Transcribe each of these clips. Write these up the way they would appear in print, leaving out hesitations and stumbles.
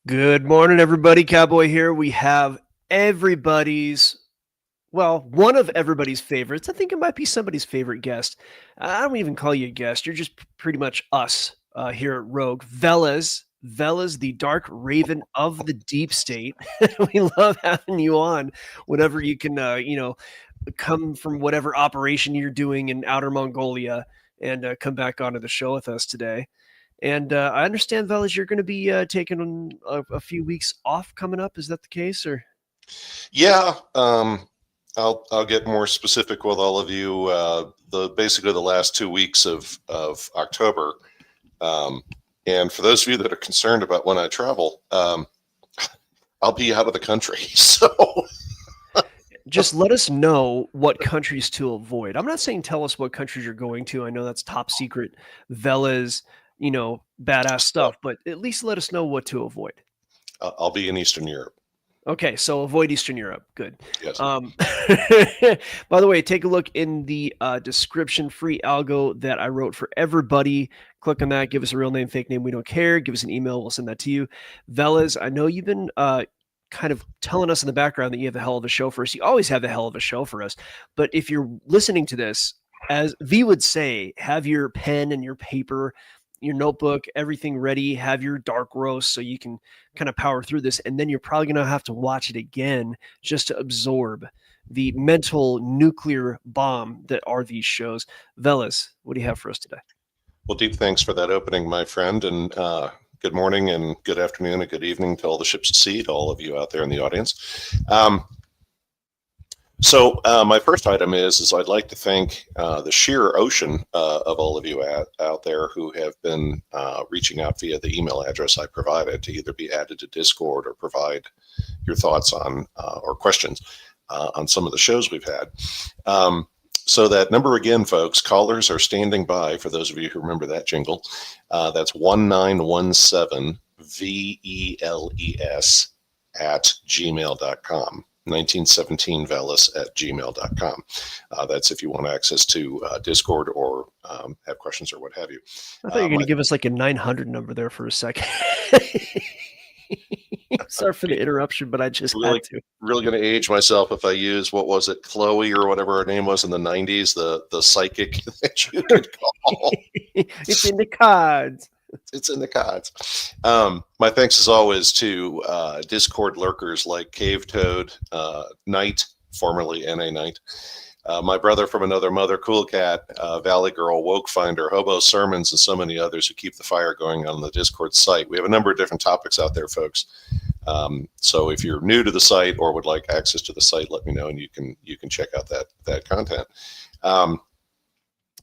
Good morning, everybody. Cowboy here. We have everybody's, one of everybody's favorites. I think it might be somebody's favorite guest. I don't even call you a guest. You're just pretty much us here at Rogue. Veles, Veles, the dark raven of the deep state. We love having you on whenever you can, come from whatever operation you're doing in outer Mongolia and come back onto the show with us today. And I understand, Velas, you're going to be taking a few weeks off coming up. Is that the case, or? Yeah, I'll get more specific with all of you. Basically the last 2 weeks of October, and for those of you that are concerned about when I travel, I'll be out of the country. So Just let us know what countries to avoid. I'm not saying tell us what countries you're going to. I know that's top secret, Velas, badass stuff, but at least let us know what to avoid. I'll be in Eastern Europe. Okay, so avoid Eastern Europe. Good. Yes. By the way, take a look in the description, free algo that I wrote for everybody. Click on that. Give us a real name, fake name. We don't care. Give us an email. We'll send that to you. Velas, I know you've been kind of telling us in the background that you have a hell of a show for us. You always have a hell of a show for us. But if you're listening to this, as V would say, have your pen and your paper, your notebook, everything ready, have your dark roast so you can kind of power through this. And then you're probably going to have to watch it again just to absorb the mental nuclear bomb that are these shows. Veles, what do you have for us today? Well, deep thanks for that opening, my friend. And good morning and good afternoon and good evening to all the ships at sea, to all of you out there in the audience. So my first item is I'd like to thank the sheer ocean of all of you out there who have been reaching out via the email address I provided to either be added to Discord or provide your thoughts on or questions on some of the shows we've had. So that number again, folks, callers are standing by for those of you who remember that jingle. That's 1917 VELES at gmail.com. 1917 Veles at gmail.com. That's if you want access to Discord or have questions or what have you. I thought you were going to give us like a 900 number there for a second. Sorry for the interruption, but I just had to. Really going to age myself if I use, what was it, Chloe or whatever her name was in the 90s, the psychic that you could call. It's in the cards. It's in the cards. My thanks as always to Discord lurkers like Cave Toad, Knight, formerly NA Knight, my brother from another mother, Cool Cat, Valley Girl, Woke Finder, Hobo Sermons, and so many others who keep the fire going on the Discord site. We have a number of different topics out there, folks. So if you're new to the site or would like access to the site, let me know and you can check out that content.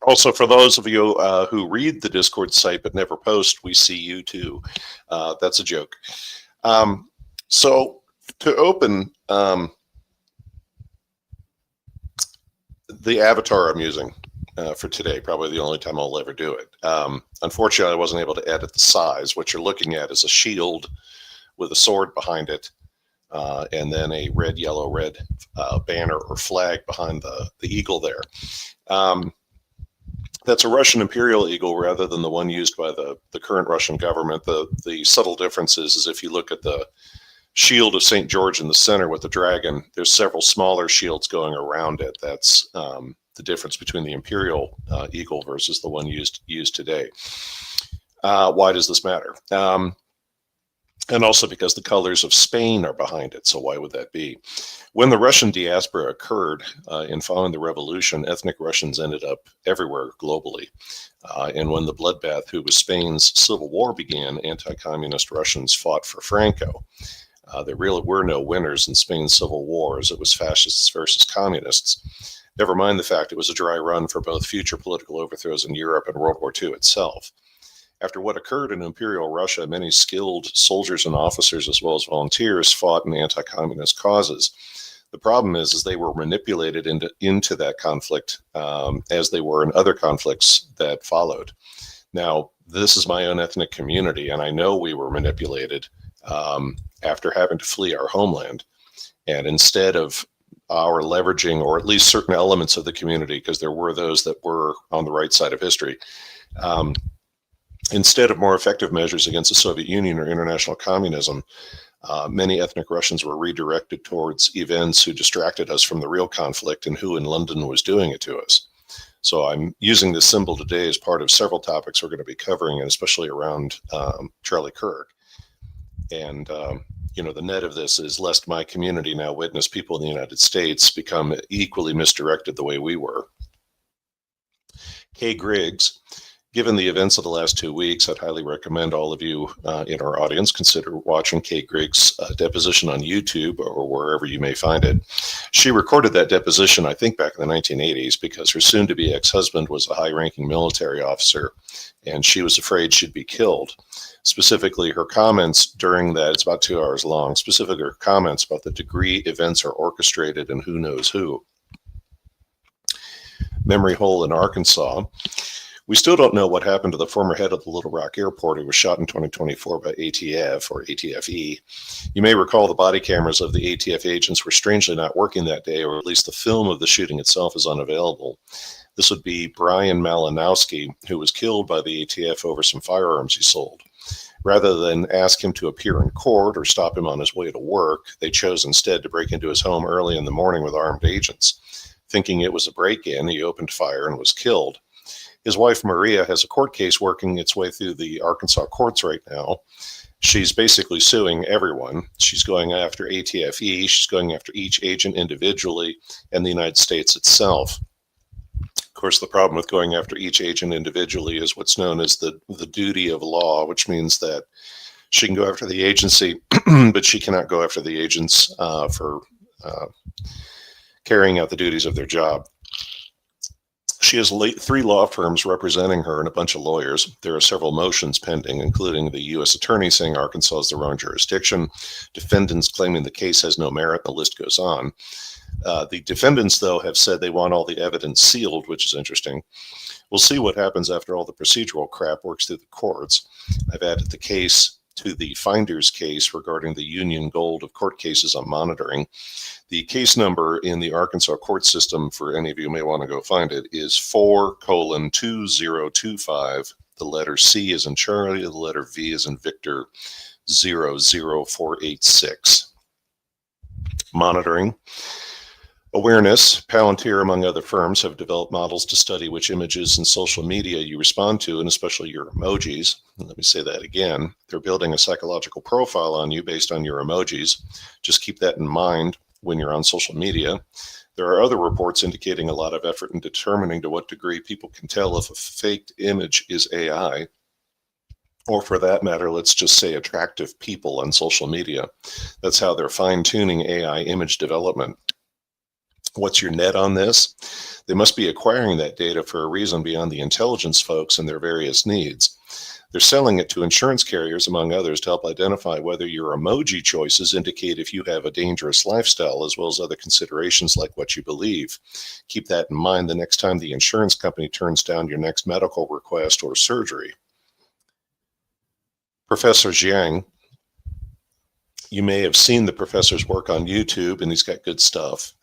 Also, for those of you who read the Discord site but never post, we see you too. That's a joke. So to open, the avatar I'm using for today, probably the only time I'll ever do it. Unfortunately, I wasn't able to edit the size. What you're looking at is a shield with a sword behind it, and then a red, yellow, red banner or flag behind the eagle there. That's a Russian imperial eagle rather than the one used by the current Russian government. The subtle difference is if you look at the shield of St. George in the center with the dragon, there's several smaller shields going around it. That's the difference between the imperial eagle versus the one used today. Why does this matter? And also because the colors of Spain are behind it. So why would that be? When the Russian diaspora occurred in following the revolution, ethnic Russians ended up everywhere globally. And when the bloodbath, who was Spain's civil war, began, anti-communist Russians fought for Franco. There really were no winners in Spain's civil wars. It was fascists versus communists. Never mind the fact it was a dry run for both future political overthrows in Europe and World War II itself. After what occurred in Imperial Russia, many skilled soldiers and officers, as well as volunteers, fought in anti-communist causes. The problem is they were manipulated into that conflict, as they were in other conflicts that followed. Now, this is my own ethnic community, and I know we were manipulated after having to flee our homeland. And instead of our leveraging, or at least certain elements of the community, because there were those that were on the right side of history, Instead of more effective measures against the Soviet Union or international communism, many ethnic Russians were redirected towards events who distracted us from the real conflict and who in London was doing it to us. So I'm using this symbol today as part of several topics we're going to be covering, and especially around Charlie Kirk. And, the net of this is lest my community now witness people in the United States become equally misdirected the way we were. Kay Griggs. Given the events of the last 2 weeks, I'd highly recommend all of you in our audience consider watching Kay Griggs' deposition on YouTube or wherever you may find it. She recorded that deposition, I think, back in the 1980s because her soon-to-be ex-husband was a high-ranking military officer, and she was afraid she'd be killed. Specifically, her comments during that, it's about 2 hours long, specifically her comments about the degree events are orchestrated and who knows who. Memory hole in Arkansas. We still don't know what happened to the former head of the Little Rock Airport who was shot in 2024 by ATF or ATFE. You may recall the body cameras of the ATF agents were strangely not working that day, or at least the film of the shooting itself is unavailable. This would be Brian Malinowski, who was killed by the ATF over some firearms he sold. Rather than ask him to appear in court or stop him on his way to work, they chose instead to break into his home early in the morning with armed agents. Thinking it was a break-in, he opened fire and was killed. His wife, Maria, has a court case working its way through the Arkansas courts right now. She's basically suing everyone. She's going after ATFE, she's going after each agent individually, and the United States itself. Of course, the problem with going after each agent individually is what's known as the duty of law, which means that she can go after the agency, but she cannot go after the agents for carrying out the duties of their job. She has 3 law firms representing her and a bunch of lawyers. There are several motions pending, including the U.S. attorney saying Arkansas is the wrong jurisdiction, defendants claiming the case has no merit, the list goes on. The defendants, though, have said they want all the evidence sealed, which is interesting. We'll see what happens after all the procedural crap works through the courts. I've added the case to the finder's case regarding the Union Gold of court cases I'm monitoring. The case number in the Arkansas court system, for any of you who may want to go find it, is 4:2025. The letter C is in Charlie, the letter V is in Victor, 00486. Monitoring. Awareness. Palantir, among other firms, have developed models to study which images in social media you respond to, and especially your emojis. And let me say that again. They're building a psychological profile on you based on your emojis. Just keep that in mind when you're on social media. There are other reports indicating a lot of effort in determining to what degree people can tell if a faked image is AI, or for that matter, let's just say attractive people on social media. That's how they're fine-tuning AI image development. What's your net on this? They must be acquiring that data for a reason beyond the intelligence folks and their various needs. They're selling it to insurance carriers, among others, to help identify whether your emoji choices indicate if you have a dangerous lifestyle, as well as other considerations like what you believe. Keep that in mind the next time the insurance company turns down your next medical request or surgery. Professor Jiang, you may have seen the professor's work on YouTube, and he's got good stuff.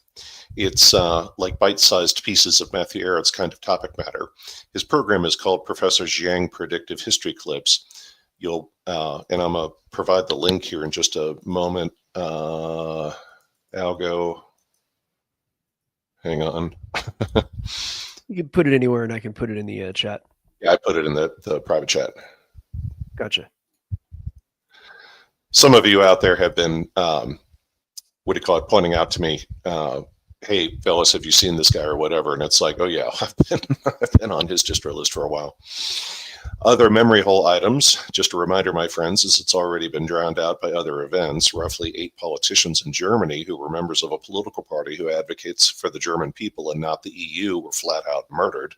It's like bite-sized pieces of Matthew Arrett's kind of topic matter. His program is called Professor Jiang Predictive History Clips. And I'm going to provide the link here in just a moment. Algo, hang on. You can put it anywhere, and I can put it in the chat. Yeah, I put it in the private chat. Gotcha. Some of you out there have been, pointing out to me, hey, Veles, have you seen this guy or whatever? And it's like, oh yeah, I've been on his distro list for a while. Other memory hole items, just a reminder, my friends, is it's already been drowned out by other events. Roughly 8 politicians in Germany who were members of a political party who advocates for the German people and not the EU were flat out murdered.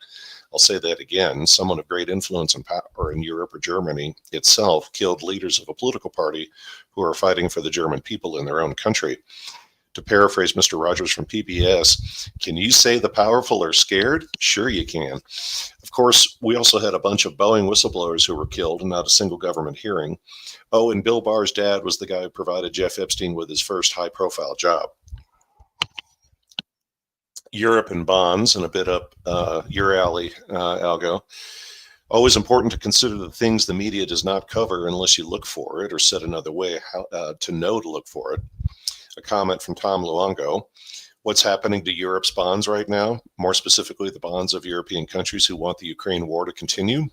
I'll say that again. Someone of great influence and power in Europe or Germany itself killed leaders of a political party who are fighting for the German people in their own country. To paraphrase Mr. Rogers from PBS, can you say the powerful are scared? Sure you can. Of course, we also had a bunch of Boeing whistleblowers who were killed and not a single government hearing. Oh, and Bill Barr's dad was the guy who provided Jeff Epstein with his first high-profile job. Europe and bonds, and a bit up your alley, Algo. Always important to consider the things the media does not cover unless you look for it, or said another way, how to know to look for it. A comment from Tom Luongo. What's happening to Europe's bonds right now? More specifically, the bonds of European countries who want the Ukraine war to continue?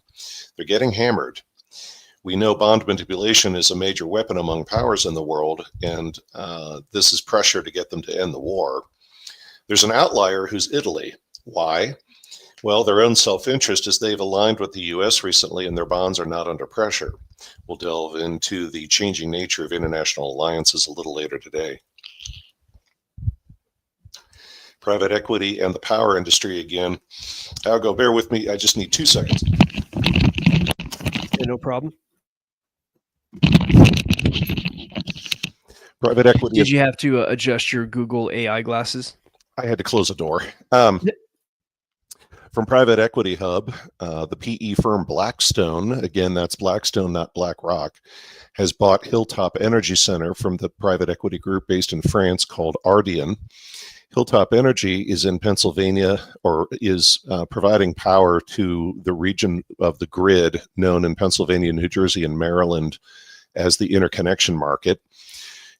They're getting hammered. We know bond manipulation is a major weapon among powers in the world, and this is pressure to get them to end the war. There's an outlier who's Italy. Why? Well, their own self-interest is they've aligned with the U.S. recently, and their bonds are not under pressure. We'll delve into the changing nature of international alliances a little later today. Private equity and the power industry again. Algo, bear with me. I just need 2 seconds. Yeah, no problem. Private equity. Did you have to adjust your Google AI glasses? I had to close a door. From Private Equity Hub, the PE firm Blackstone, again, that's Blackstone, not BlackRock, has bought Hilltop Energy Center from the private equity group based in France called Ardian. Hilltop Energy is in Pennsylvania, or is providing power to the region of the grid known in Pennsylvania, New Jersey, and Maryland as the interconnection market.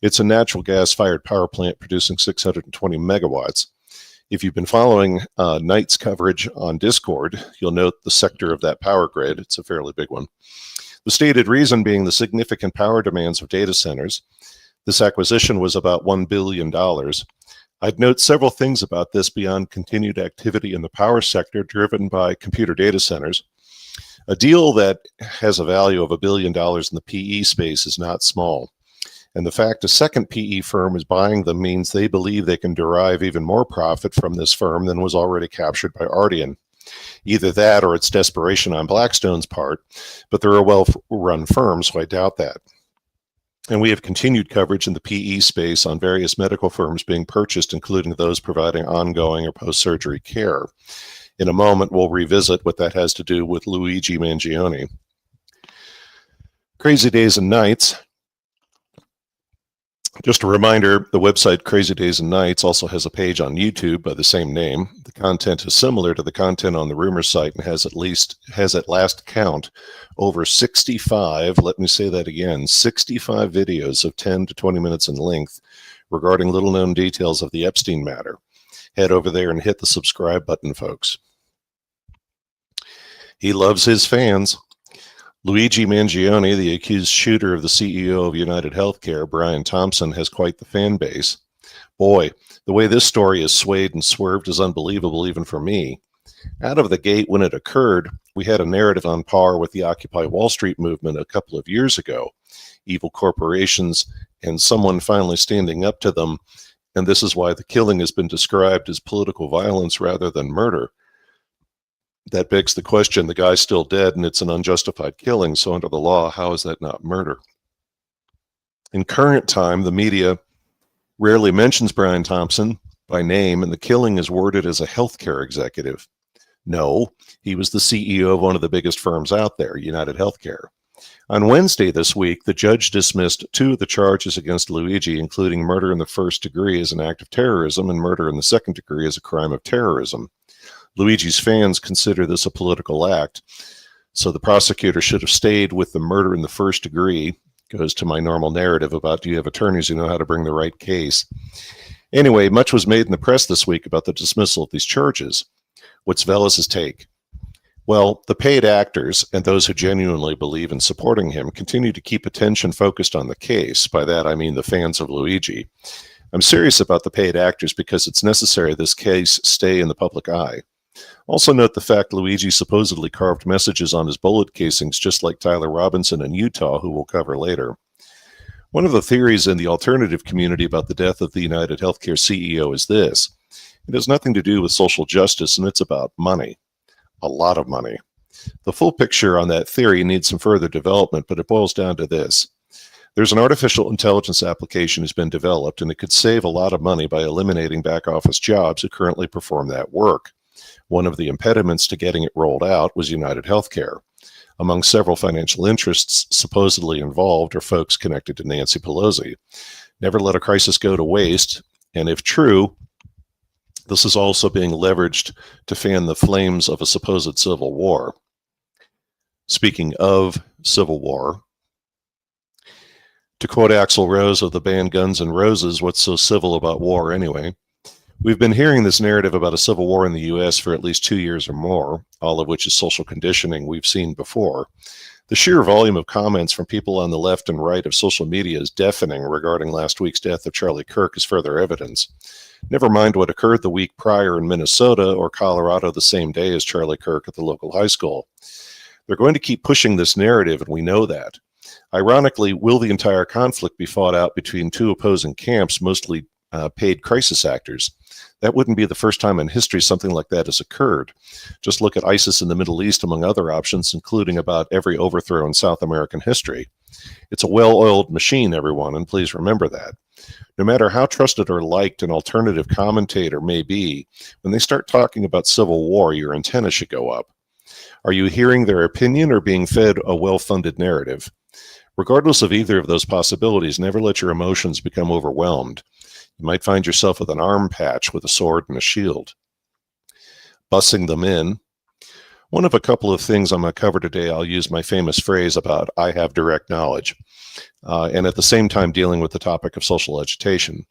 It's a natural gas-fired power plant producing 620 megawatts. If you've been following Knight's coverage on Discord, you'll note the sector of that power grid. It's a fairly big one. The stated reason being the significant power demands of data centers. This acquisition was about $1 billion. I'd note several things about this beyond continued activity in the power sector driven by computer data centers. A deal that has a value of $1 billion in the PE space is not small. And the fact a second PE firm is buying them means they believe they can derive even more profit from this firm than was already captured by Ardian. Either that or it's desperation on Blackstone's part, but they're a well-run firm, so I doubt that. And we have continued coverage in the PE space on various medical firms being purchased, including those providing ongoing or post-surgery care. In a moment, we'll revisit what that has to do with Luigi Mangione. Crazy Days and Nights. Just a reminder, the website Crazy Days and Nights also has a page on YouTube by the same name. The content is similar to the content on the Rumor site and has at last count over 65, let me say that again, 65 videos of 10 to 20 minutes in length regarding little known details of the Epstein matter. Head over there and hit the subscribe button, folks. He loves his fans. Luigi Mangione, the accused shooter of the CEO of United Healthcare, Brian Thompson, has quite the fan base. Boy, the way this story is swayed and swerved is unbelievable even for me. Out of the gate when it occurred, we had a narrative on par with the Occupy Wall Street movement a couple of years ago. Evil corporations and someone finally standing up to them, and this is why the killing has been described as political violence rather than murder. That begs the question, the guy's still dead and it's an unjustified killing, so under the law, how is that not murder? In current time, the media rarely mentions Brian Thompson by name, and the killing is worded as a healthcare executive. No, he was the CEO of one of the biggest firms out there, United Healthcare. On Wednesday this week, the judge dismissed 2 of the charges against Luigi, including murder in the first degree as an act of terrorism and murder in the second degree as a crime of terrorism. Luigi's fans consider this a political act, so the prosecutor should have stayed with the murder in the first degree. Goes to my normal narrative about, do you have attorneys who know how to bring the right case? Anyway, much was made in the press this week about the dismissal of these charges. What's Veles' take? Well, the paid actors and those who genuinely believe in supporting him continue to keep attention focused on the case. By that, I mean the fans of Luigi. I'm serious about the paid actors because it's necessary this case stay in the public eye. Also note the fact Luigi supposedly carved messages on his bullet casings just like Tyler Robinson in Utah, who we'll cover later. One of the theories in the alternative community about the death of the United Healthcare CEO is this. It has nothing to do with social justice, and it's about money. A lot of money. The full picture on that theory needs some further development, but it boils down to this. There's an artificial intelligence application has been developed, and it could save a lot of money by eliminating back office jobs who currently perform that work. One of the impediments to getting it rolled out was United Healthcare. Among several financial interests supposedly involved are folks connected to Nancy Pelosi. Never let a crisis go to waste, and if true, this is also being leveraged to fan the flames of a supposed civil war. Speaking of Civil War, to quote Axl Rose of the band Guns N' Roses, what's so civil about war anyway? We've been hearing this narrative about a civil war in the U.S. for at least 2 years or more, all of which is social conditioning we've seen before. The sheer volume of comments from people on the left and right of social media is deafening regarding last week's death of Charlie Kirk is further evidence. Never mind what occurred the week prior in Minnesota or Colorado the same day as Charlie Kirk at the local high school. They're going to keep pushing this narrative, and we know that. Ironically, will the entire conflict be fought out between two opposing camps, mostly paid crisis actors? That wouldn't be the first time in history something like that has occurred. Just look at ISIS in the Middle East, among other options, including about every overthrow in South American history. It's a well-oiled machine, everyone, and please remember that. No matter how trusted or liked an alternative commentator may be, when they start talking about civil war, your antenna should go up. Are you hearing their opinion or being fed a well-funded narrative? Regardless of either of those possibilities, never let your emotions become overwhelmed. You might find yourself with an arm patch with a sword and a shield. Bussing them in. One of a couple of things I'm going to cover today, I'll use my famous phrase about I have direct knowledge, and at the same time dealing with the topic of social agitation.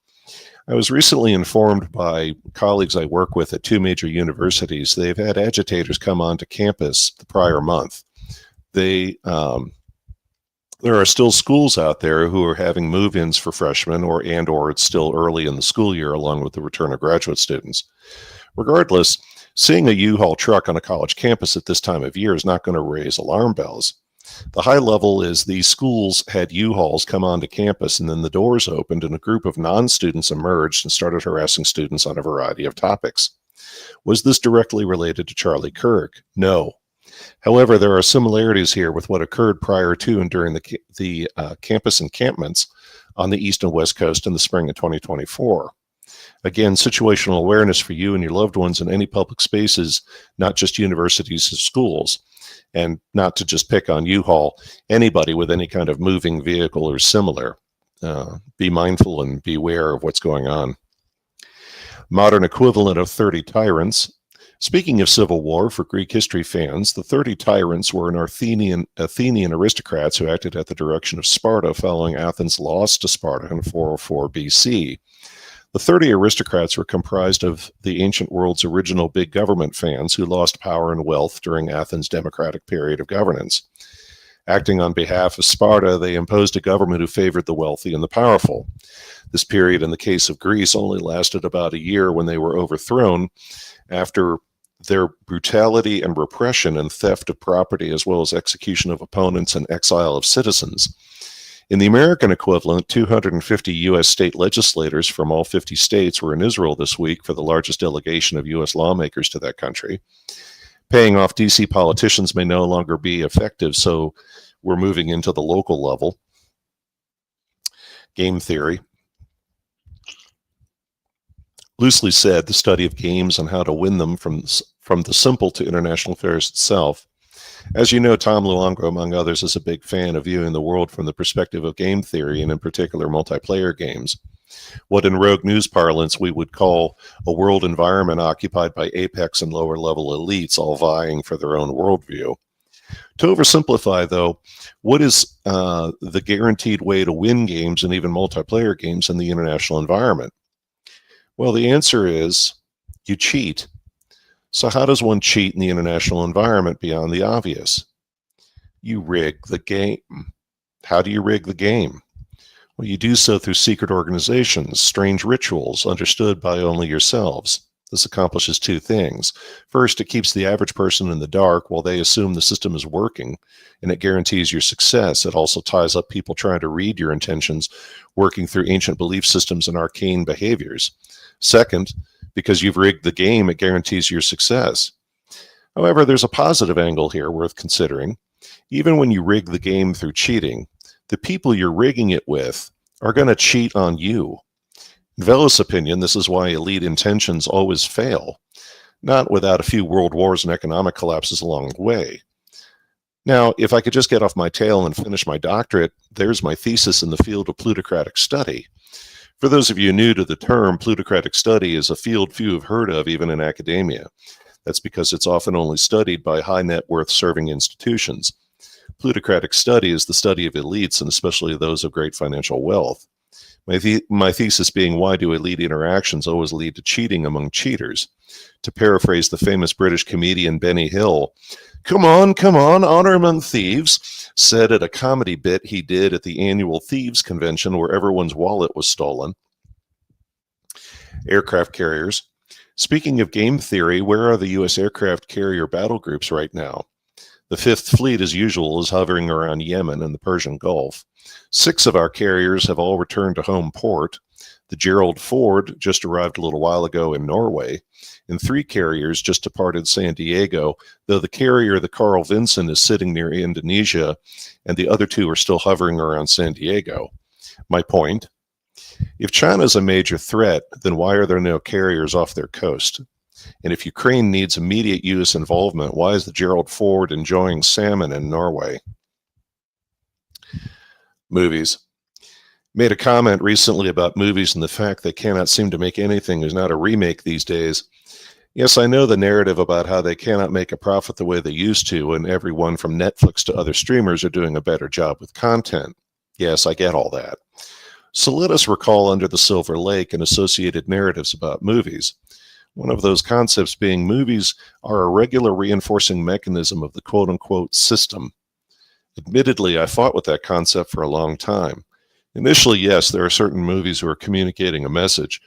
I was recently informed by colleagues I work with at two major universities. They've had agitators come onto campus the prior month. There are still schools out there who are having move-ins for freshmen or it's still early in the school year along with the return of graduate students. Regardless, seeing a U-Haul truck on a college campus at this time of year is not going to raise alarm bells. The high level is these schools had U-Hauls come onto campus and then the doors opened and a group of non-students emerged and started harassing students on a variety of topics. Was this directly related to Charlie Kirk? No. However, there are similarities here with what occurred prior to and during the campus encampments on the East and West Coast in the spring of 2024. Again, situational awareness for you and your loved ones in any public spaces, not just universities and schools, and not to just pick on U-Haul, anybody with any kind of moving vehicle or similar. Be mindful and beware of what's going on. Modern equivalent of 30 tyrants. Speaking of civil war, for Greek history fans, the 30 tyrants were an Athenian aristocrats who acted at the direction of Sparta following Athens' loss to Sparta in 404 BC. The 30 aristocrats were comprised of the ancient world's original big government fans who lost power and wealth during Athens' democratic period of governance. Acting on behalf of Sparta, they imposed a government who favored the wealthy and the powerful. This period, in the case of Greece, only lasted about a year when they were overthrown after their brutality and repression and theft of property, as well as execution of opponents and exile of citizens. In the American equivalent, 250 U.S. state legislators from all 50 states were in Israel this week for the largest delegation of U.S. lawmakers to that country. Paying off D.C. politicians may no longer be effective, so we're moving into the local level. Game theory. Loosely said, the study of games and how to win them from the simple to international affairs itself. As you know, Tom Luongo, among others, is a big fan of viewing the world from the perspective of game theory, and in particular multiplayer games. What in rogue news parlance we would call a world environment occupied by apex and lower-level elites all vying for their own worldview. To oversimplify, though, what is the guaranteed way to win games and even multiplayer games in the international environment? Well, the answer is you cheat. So how does one cheat in the international environment beyond the obvious? You rig the game. How do you rig the game? Well, you do so through secret organizations, strange rituals understood by only yourselves. This accomplishes two things. First, it keeps the average person in the dark while they assume the system is working, and it guarantees your success. It also ties up people trying to read your intentions, working through ancient belief systems and arcane behaviors. Second, because you've rigged the game, it guarantees your success. However, there's a positive angle here worth considering. Even when you rig the game through cheating, the people you're rigging it with are going to cheat on you. In Veles' opinion, this is why elite intentions always fail, not without a few world wars and economic collapses along the way. Now, if I could just get off my tail and finish my doctorate, there's my thesis in the field of plutocratic study. For those of you new to the term, plutocratic study is a field few have heard of even in academia. That's because it's often only studied by high net worth serving institutions. Plutocratic study is the study of elites, and especially those of great financial wealth. My thesis being, why do elite interactions always lead to cheating among cheaters? To paraphrase the famous British comedian Benny Hill, come on, honor among thieves, said at a comedy bit he did at the annual thieves convention where everyone's wallet was stolen. Aircraft carriers. Speaking of game theory, where are the U.S. aircraft carrier battle groups right now? The Fifth Fleet, as usual, is hovering around Yemen and the Persian Gulf. 6 of our carriers have all returned to home port. The Gerald Ford just arrived a little while ago in Norway, and 3 carriers just departed San Diego, though the carrier, the Carl Vinson, is sitting near Indonesia, and the other 2 are still hovering around San Diego. My point, if China is a major threat, then why are there no carriers off their coast? And if Ukraine needs immediate U.S. involvement, why is the Gerald Ford enjoying salmon in Norway? Movies. Made a comment recently about movies and the fact they cannot seem to make anything who's not a remake these days. Yes, I know the narrative about how they cannot make a profit the way they used to, and everyone from Netflix to other streamers are doing a better job with content. Yes, I get all that. So let us recall Under the Silver Lake and associated narratives about movies. One of those concepts being movies are a regular reinforcing mechanism of the quote-unquote system. Admittedly, I fought with that concept for a long time. Initially, yes, there are certain movies who are communicating a message,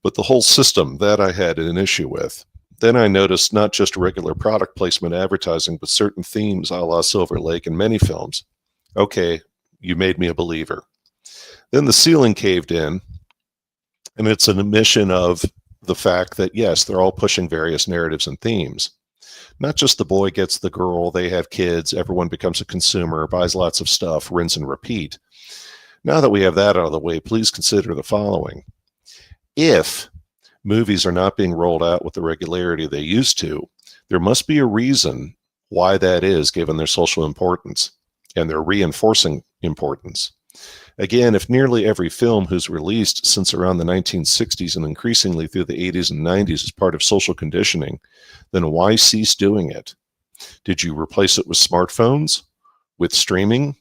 but the whole system, that I had an issue with. Then I noticed not just regular product placement advertising, but certain themes a la Silver Lake in many films. Okay, you made me a believer. Then the ceiling caved in, and it's an admission of the fact that, yes, they're all pushing various narratives and themes. Not just the boy gets the girl, they have kids, everyone becomes a consumer, buys lots of stuff, rinse and repeat. Now that we have that out of the way, please consider the following. If movies are not being rolled out with the regularity they used to, there must be a reason why that is, given their social importance and their reinforcing importance. Again, if nearly every film who's released since around the 1960s and increasingly through the 80s and 90s is part of social conditioning, then why cease doing it? Did you replace it with smartphones? With streaming?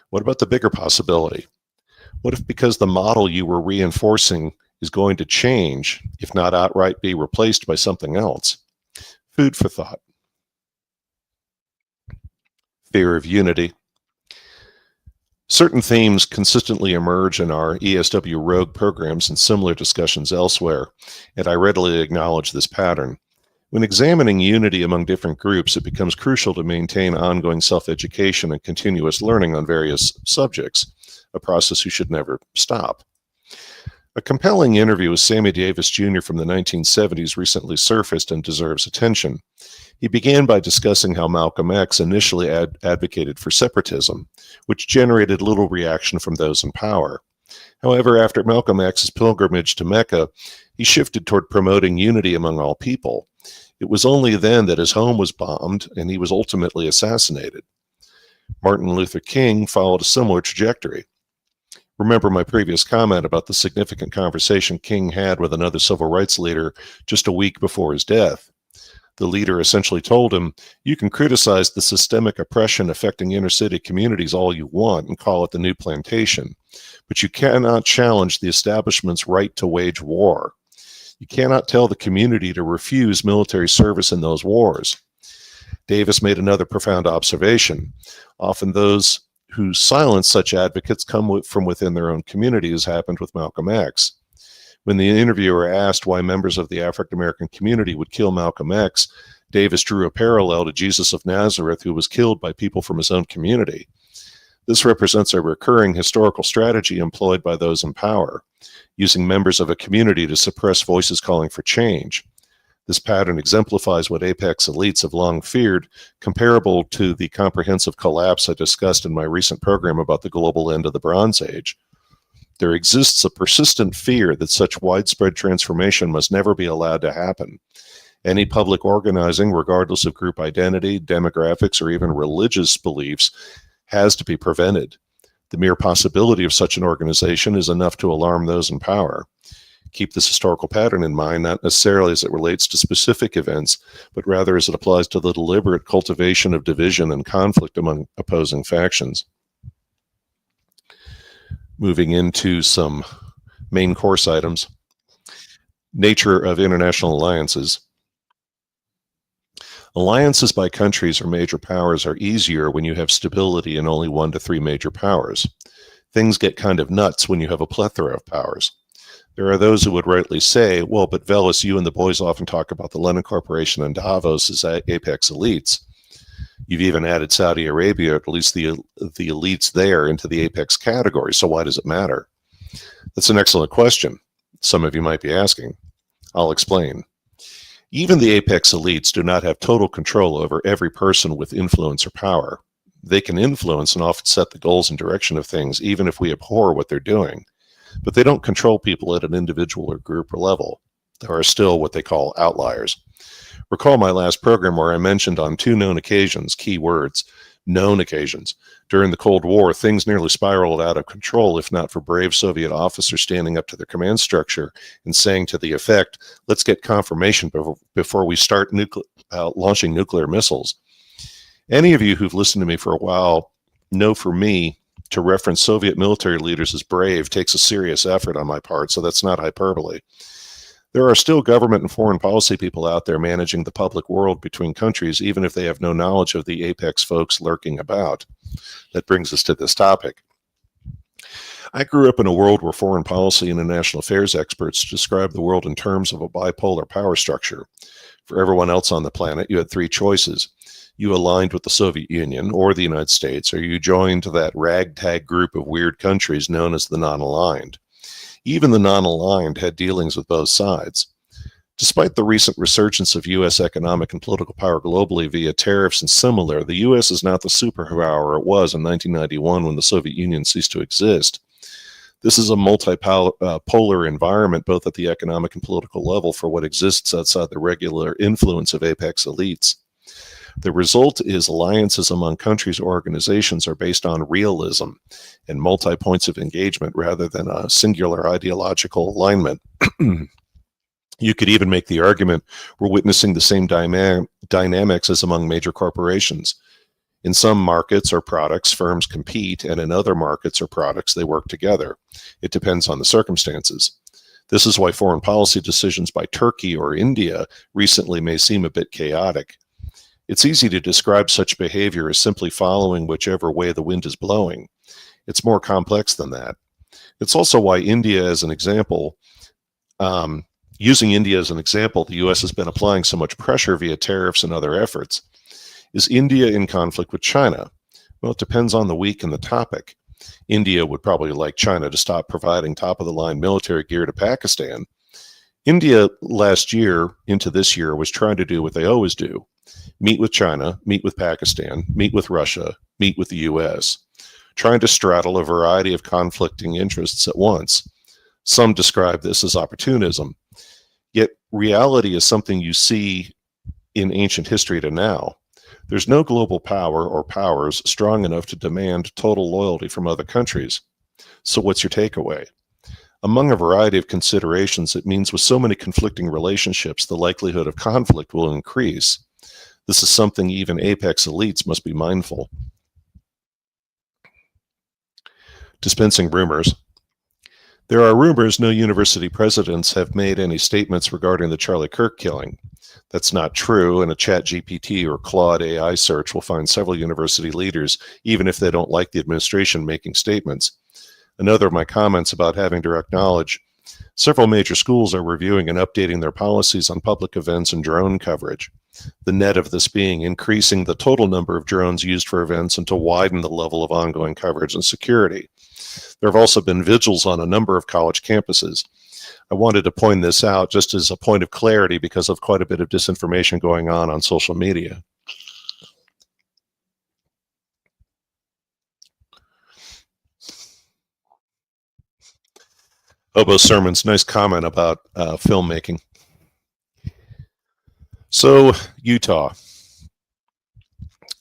What about the bigger possibility? What if because the model you were reinforcing is going to change, if not outright be replaced by something else? Food for thought. Fear of unity. Certain themes consistently emerge in our ESW Rogue programs and similar discussions elsewhere, and I readily acknowledge this pattern. When examining unity among different groups, it becomes crucial to maintain ongoing self-education and continuous learning on various subjects, a process you should never stop. A compelling interview with Sammy Davis Jr. from the 1970s recently surfaced and deserves attention. He began by discussing how Malcolm X initially advocated for separatism, which generated little reaction from those in power. However, after Malcolm X's pilgrimage to Mecca, he shifted toward promoting unity among all people. It was only then that his home was bombed and he was ultimately assassinated. Martin Luther King followed a similar trajectory. Remember my previous comment about the significant conversation King had with another civil rights leader just a week before his death. The leader essentially told him, you can criticize the systemic oppression affecting inner city communities all you want and call it the new plantation, but you cannot challenge the establishment's right to wage war. You cannot tell the community to refuse military service in those wars. Davis made another profound observation. Often those who silence such advocates come from within their own community, as happened with Malcolm X. When the interviewer asked why members of the African-American community would kill Malcolm X, Davis drew a parallel to Jesus of Nazareth, who was killed by people from his own community. This represents a recurring historical strategy employed by those in power, using members of a community to suppress voices calling for change. This pattern exemplifies what apex elites have long feared, comparable to the comprehensive collapse I discussed in my recent program about the global end of the Bronze Age. There exists a persistent fear that such widespread transformation must never be allowed to happen. Any public organizing, regardless of group identity, demographics, or even religious beliefs, has to be prevented. The mere possibility of such an organization is enough to alarm those in power. Keep this historical pattern in mind, not necessarily as it relates to specific events, but rather as it applies to the deliberate cultivation of division and conflict among opposing factions. Moving into some main course items. Nature of international alliances. Alliances by countries or major powers are easier when you have stability in only 1 to 3 major powers. Things get kind of nuts when you have a plethora of powers. There are those who would rightly say, well, but Veles, you and the boys often talk about the Lenin Corporation and Davos as apex elites. You've even added Saudi Arabia, at least the elites there, into the apex category, so why does it matter? That's an excellent question. Some of you might be asking. I'll explain. Even the apex elites do not have total control over every person with influence or power. They can influence and often set the goals and direction of things, even if we abhor what they're doing. But they don't control people at an individual or group level. There are still what they call outliers. Recall my last program where I mentioned on 2 known occasions, key words, known occasions. During the Cold War, things nearly spiraled out of control if not for brave Soviet officers standing up to their command structure and saying to the effect, let's get confirmation before we start launching nuclear missiles. Any of you who've listened to me for a while know for me, to reference Soviet military leaders as brave takes a serious effort on my part, so that's not hyperbole. There are still government and foreign policy people out there managing the public world between countries, even if they have no knowledge of the apex folks lurking about. That brings us to this topic. I grew up in a world where foreign policy and international affairs experts described the world in terms of a bipolar power structure. For everyone else on the planet, you had 3 choices. You aligned with the Soviet Union or the United States, or you joined that ragtag group of weird countries known as the non-aligned. Even the non-aligned had dealings with both sides. Despite the recent resurgence of U.S. economic and political power globally via tariffs and similar, the U.S. is not the superpower it was in 1991 when the Soviet Union ceased to exist. This is a multipolar environment, both at the economic and political level, for what exists outside the regular influence of apex elites. The result is alliances among countries or organizations are based on realism and multi-points of engagement rather than a singular ideological alignment. You could even make the argument we're witnessing the same dynamics as among major corporations. In some markets or products, firms compete, and in other markets or products, they work together. It depends on the circumstances. This is why foreign policy decisions by Turkey or India recently may seem a bit chaotic. It's easy to describe such behavior as simply following whichever way the wind is blowing. It's more complex than that. It's also why India, as an example, using India as an example, the U.S. has been applying so much pressure via tariffs and other efforts. Is India in conflict with China? Well, it depends on the week and the topic. India would probably like China to stop providing top-of-the-line military gear to Pakistan. India last year into this year was trying to do what they always do. Meet with China, meet with Pakistan, meet with Russia, meet with the U.S., trying to straddle a variety of conflicting interests at once. Some describe this as opportunism. Yet reality is something you see in ancient history to now. There's no global power or powers strong enough to demand total loyalty from other countries. So what's your takeaway? Among a variety of considerations, it means with so many conflicting relationships, the likelihood of conflict will increase. This is something even apex elites must be mindful. Dispensing rumors. There are rumors no university presidents have made any statements regarding the Charlie Kirk killing. That's not true, and a ChatGPT or Claude AI search will find several university leaders, even if they don't like the administration making statements. Another of my comments about having direct knowledge. Several major schools are reviewing and updating their policies on public events and drone coverage. The net of this being increasing the total number of drones used for events and to widen the level of ongoing coverage and security. There have also been vigils on a number of college campuses. I wanted to point this out just as a point of clarity because of quite a bit of disinformation going on social media. Obo Sermon's nice comment about filmmaking. So, Utah.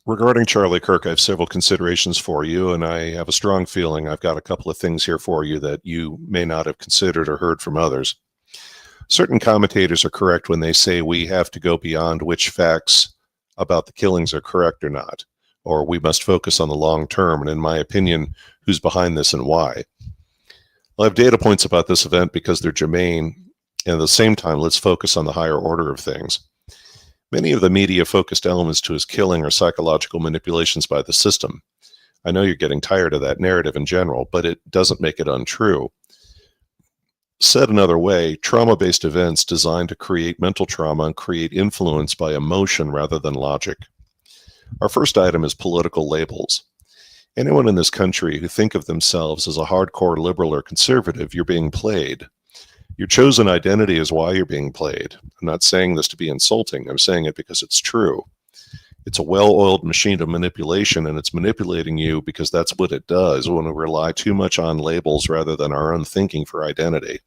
Regarding Charlie Kirk, I have several considerations for you, and I have a strong feeling I've got a couple of things here for you that you may not have considered or heard from others. Certain commentators are correct when they say we have to go beyond which facts about the killings are correct or not, or we must focus on the long term, and in my opinion, who's behind this and why. I'll have data points about this event because they're germane, and at the same time, let's focus on the higher order of things. Many of the media-focused elements to his killing are psychological manipulations by the system. I know you're getting tired of that narrative in general, but it doesn't make it untrue. Said another way, trauma-based events designed to create mental trauma and create influence by emotion rather than logic. Our first item is political labels. Anyone in this country who think of themselves as a hardcore liberal or conservative, you're being played. Your chosen identity is why you're being played. I'm not saying this to be insulting. I'm saying it because it's true. It's a well-oiled machine of manipulation, and it's manipulating you because that's what it does when we rely too much on labels rather than our own thinking for identity.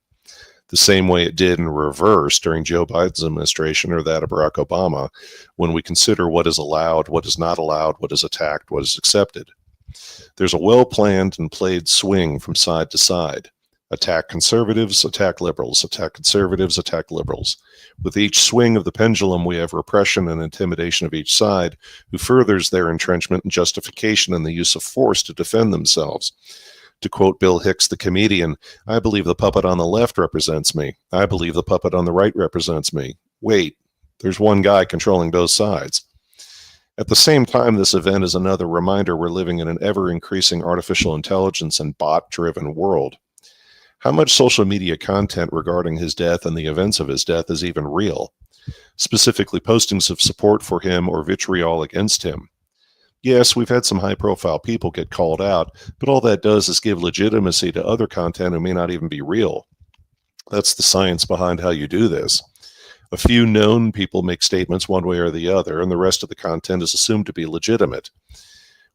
The same way it did in reverse during Joe Biden's administration or that of Barack Obama, when we consider what is allowed, what is not allowed, what is attacked, what is accepted. There's a well-planned and played swing from side to side. Attack conservatives, attack liberals, attack conservatives, attack liberals. With each swing of the pendulum, we have repression and intimidation of each side, who furthers their entrenchment and justification in the use of force to defend themselves. To quote Bill Hicks, the comedian, I believe the puppet on the left represents me. I believe the puppet on the right represents me. Wait, there's one guy controlling both sides. At the same time, this event is another reminder we're living in an ever-increasing artificial intelligence and bot-driven world. How much social media content regarding his death and the events of his death is even real? Specifically, postings of support for him or vitriol against him. Yes, we've had some high-profile people get called out, but all that does is give legitimacy to other content who may not even be real. That's the science behind how you do this. A few known people make statements one way or the other, and the rest of the content is assumed to be legitimate.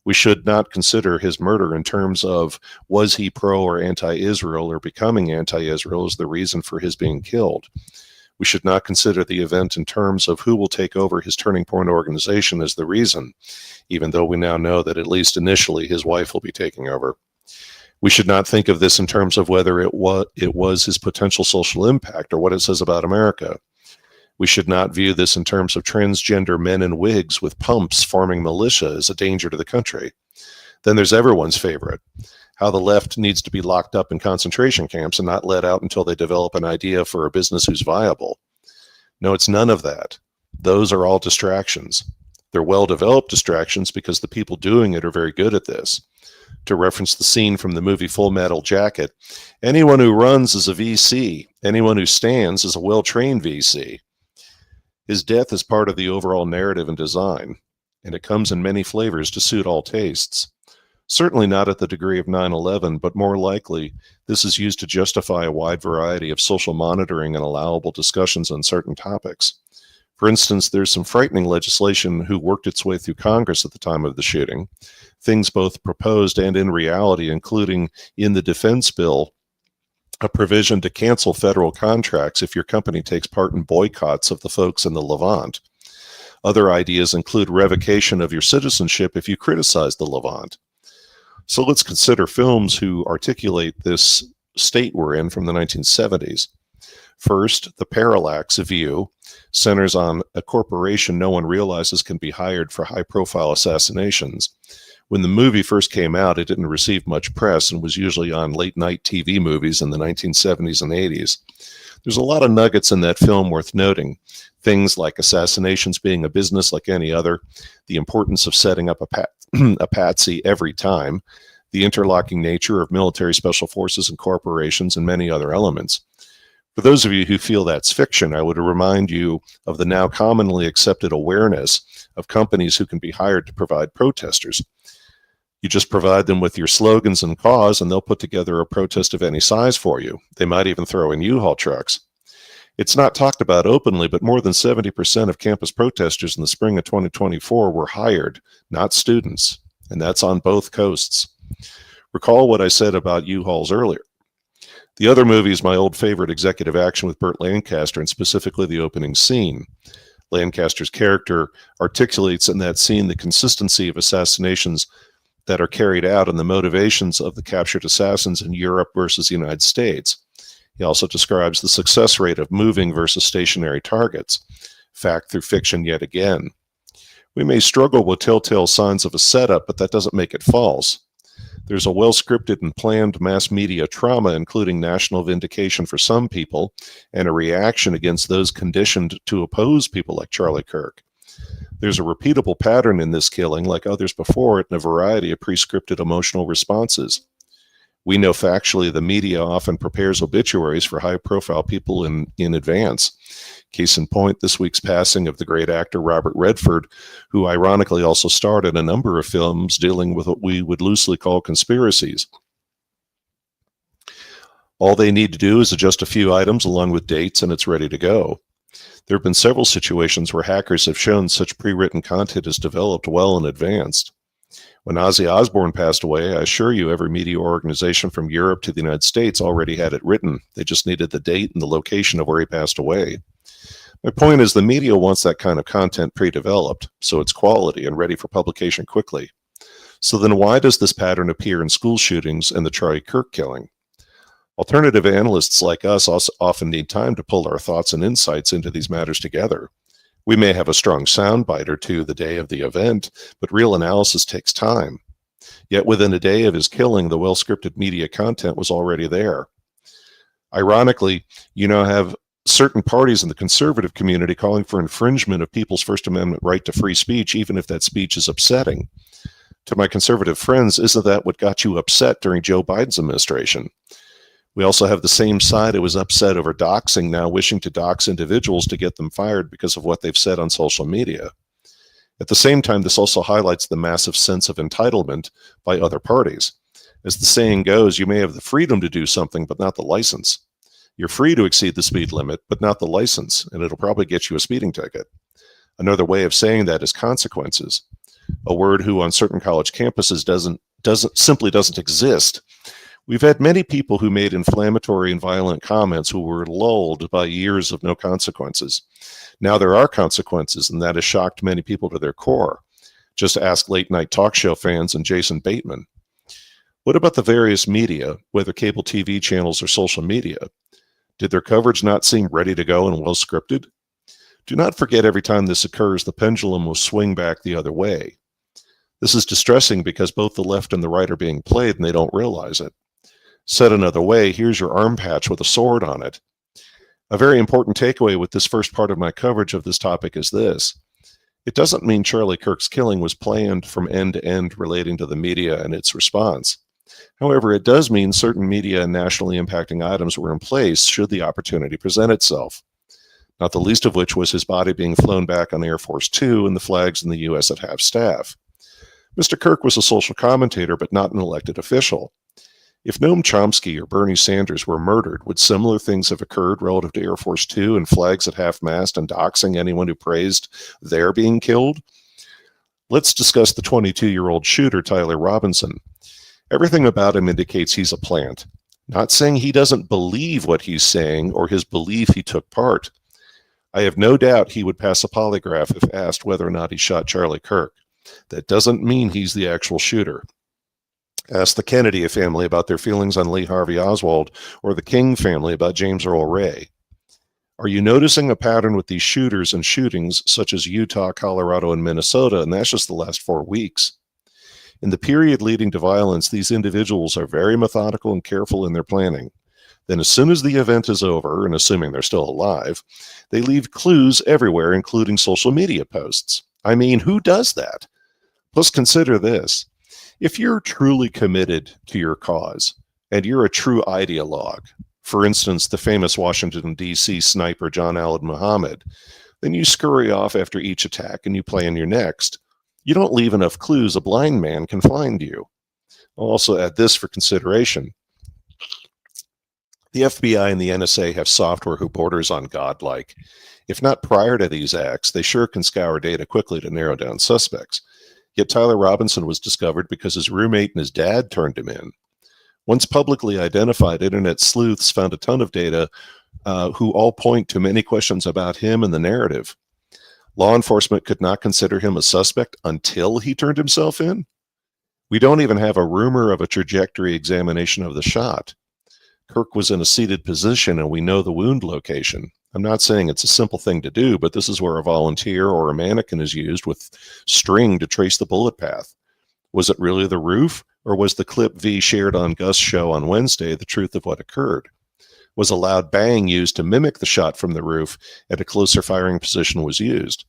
We should not consider his murder in terms of was he pro or anti-Israel or becoming anti-Israel as the reason for his being killed. We should not consider the event in terms of who will take over his Turning Point organization as the reason, even though we now know that at least initially his wife will be taking over. We should not think of this in terms of whether it was his potential social impact or what it says about America. We should not view this in terms of transgender men in wigs with pumps forming militia as a danger to the country. Then there's everyone's favorite, how the left needs to be locked up in concentration camps and not let out until they develop an idea for a business who's viable. No, it's none of that. Those are all distractions. They're well-developed distractions because the people doing it are very good at this. To reference the scene from the movie Full Metal Jacket, anyone who runs is a VC. Anyone who stands is a well-trained VC. His death is part of the overall narrative and design, and it comes in many flavors to suit all tastes. Certainly not at the degree of 9/11, but more likely, this is used to justify a wide variety of social monitoring and allowable discussions on certain topics. For instance, there's some frightening legislation who worked its way through Congress at the time of the shooting, things both proposed and in reality, including in the defense bill, a provision to cancel federal contracts if your company takes part in boycotts of the folks in the Levant. Other ideas include revocation of your citizenship if you criticize the Levant. So let's consider films who articulate this state we're in from the 1970s. First, The Parallax View centers on a corporation no one realizes can be hired for high-profile assassinations. When the movie first came out, it didn't receive much press and was usually on late-night TV movies in the 1970s and 80s. There's a lot of nuggets in that film worth noting. Things like assassinations being a business like any other, the importance of setting up a patsy every time, the interlocking nature of military special forces and corporations, and many other elements. For those of you who feel that's fiction, I would remind you of the now commonly accepted awareness of companies who can be hired to provide protesters. You just provide them with your slogans and cause, and they'll put together a protest of any size for you. They might even throw in U-Haul trucks. It's not talked about openly, but more than 70% of campus protesters in the spring of 2024 were hired, not students, and that's on both coasts. Recall what I said about U-Hauls earlier. The other movie is my old favorite, Executive Action with Burt Lancaster, and specifically the opening scene. Lancaster's character articulates in that scene the consistency of assassinations that are carried out and the motivations of the captured assassins in Europe versus the United States. He also describes the success rate of moving versus stationary targets. Fact through fiction yet again. We may struggle with telltale signs of a setup, but that doesn't make it false. There's a well-scripted and planned mass media trauma, including national vindication for some people, and a reaction against those conditioned to oppose people like Charlie Kirk. There's a repeatable pattern in this killing, like others before it, in a variety of pre-scripted emotional responses. We know factually the media often prepares obituaries for high-profile people in advance. Case in point, this week's passing of the great actor Robert Redford, who ironically also starred in a number of films dealing with what we would loosely call conspiracies. All they need to do is adjust a few items along with dates, and it's ready to go. There have been several situations where hackers have shown such pre-written content is developed well in advance. When Ozzy Osbourne passed away, I assure you every media organization from Europe to the United States already had it written. They just needed the date and the location of where he passed away. My point is the media wants that kind of content pre-developed, so it's quality and ready for publication quickly. So then why does this pattern appear in school shootings and the Charlie Kirk killing? Alternative analysts like us also often need time to pull our thoughts and insights into these matters together. We may have a strong soundbite or two the day of the event, but real analysis takes time. Yet within a day of his killing, the well-scripted media content was already there. Ironically, you now have certain parties in the conservative community calling for infringement of people's First Amendment right to free speech, even if that speech is upsetting. To my conservative friends, isn't that what got you upset during Joe Biden's administration? We also have the same side who was upset over doxing now wishing to dox individuals to get them fired because of what they've said on social media. At the same time, this also highlights the massive sense of entitlement by other parties. As the saying goes, you may have the freedom to do something, but not the license. You're free to exceed the speed limit, but not the license, and it'll probably get you a speeding ticket. Another way of saying that is consequences, a word who on certain college campuses simply doesn't exist. We've had many people who made inflammatory and violent comments who were lulled by years of no consequences. Now there are consequences, and that has shocked many people to their core. Just ask late-night talk show fans and Jason Bateman. What about the various media, whether cable TV channels or social media? Did their coverage not seem ready to go and well-scripted? Do not forget every time this occurs, the pendulum will swing back the other way. This is distressing because both the left and the right are being played and they don't realize it. Said another way, here's your arm patch with a sword on it. A very important takeaway with this first part of my coverage of this topic is this. It doesn't mean Charlie Kirk's killing was planned from end to end relating to the media and its response. However, it does mean certain media and nationally impacting items were in place should the opportunity present itself, not the least of which was his body being flown back on Air Force Two and the flags in the U.S. at half-staff. Mr. Kirk was a social commentator, but not an elected official. If Noam Chomsky or Bernie Sanders were murdered, would similar things have occurred relative to Air Force Two and flags at half-mast and doxing anyone who praised their being killed? Let's discuss the 22-year-old shooter, Tyler Robinson. Everything about him indicates he's a plant. Not saying he doesn't believe what he's saying or his belief he took part. I have no doubt he would pass a polygraph if asked whether or not he shot Charlie Kirk. That doesn't mean he's the actual shooter. Ask the Kennedy family about their feelings on Lee Harvey Oswald or the King family about James Earl Ray. Are you noticing a pattern with these shooters and shootings such as Utah, Colorado, and Minnesota, and that's just the last 4 weeks? In the period leading to violence, these individuals are very methodical and careful in their planning. Then as soon as the event is over, and assuming they're still alive, they leave clues everywhere, including social media posts. I mean, who does that? Plus, consider this. If you're truly committed to your cause, and you're a true ideologue, for instance, the famous Washington, D.C. sniper John Allen Muhammad, then you scurry off after each attack and you plan your next. You don't leave enough clues a blind man can find you. I'll also add this for consideration. The FBI and the NSA have software who borders on godlike. If not prior to these acts, they sure can scour data quickly to narrow down suspects. Yet Tyler Robinson was discovered because his roommate and his dad turned him in. Once publicly identified, internet sleuths found a ton of data who all point to many questions about him and the narrative. Law enforcement could not consider him a suspect until he turned himself in. We don't even have a rumor of a trajectory examination of the shot. Kirk was in a seated position and we know the wound location. I'm not saying it's a simple thing to do, but this is where a volunteer or a mannequin is used with string to trace the bullet path. Was it really the roof, or was the clip V shared on Gus' show on Wednesday the truth of what occurred? Was a loud bang used to mimic the shot from the roof, and a closer firing position was used?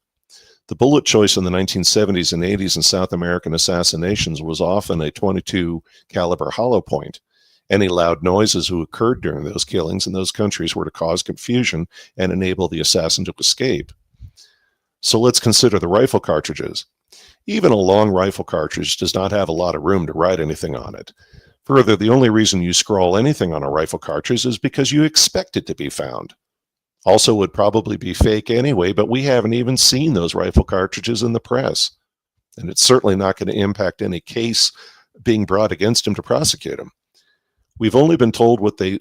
The bullet choice in the 1970s and 80s in South American assassinations was often a .22 caliber hollow point. Any loud noises who occurred during those killings in those countries were to cause confusion and enable the assassin to escape. So let's consider the rifle cartridges. Even a long rifle cartridge does not have a lot of room to write anything on it. Further, the only reason you scrawl anything on a rifle cartridge is because you expect it to be found. Also would probably be fake anyway, but we haven't even seen those rifle cartridges in the press. And it's certainly not going to impact any case being brought against him to prosecute him. We've only been told what the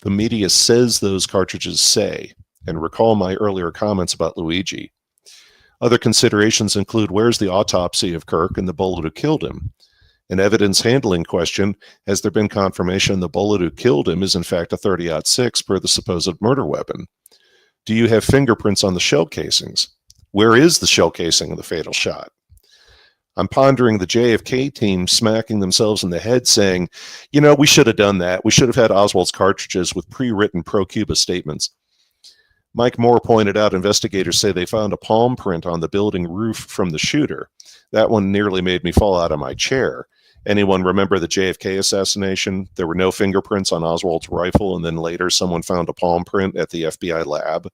media says those cartridges say, and recall my earlier comments about Luigi. Other considerations include where's the autopsy of Kirk and the bullet who killed him? An evidence handling question, has there been confirmation the bullet who killed him is in fact a .30-06 per the supposed murder weapon? Do you have fingerprints on the shell casings? Where is the shell casing of the fatal shot? I'm pondering the JFK team smacking themselves in the head saying, you know, we should have done that. We should have had Oswald's cartridges with pre-written pro-Cuba statements. Mike Moore pointed out investigators say they found a palm print on the building roof from the shooter. That one nearly made me fall out of my chair. Anyone remember the JFK assassination? There were no fingerprints on Oswald's rifle, and then later someone found a palm print at the FBI lab.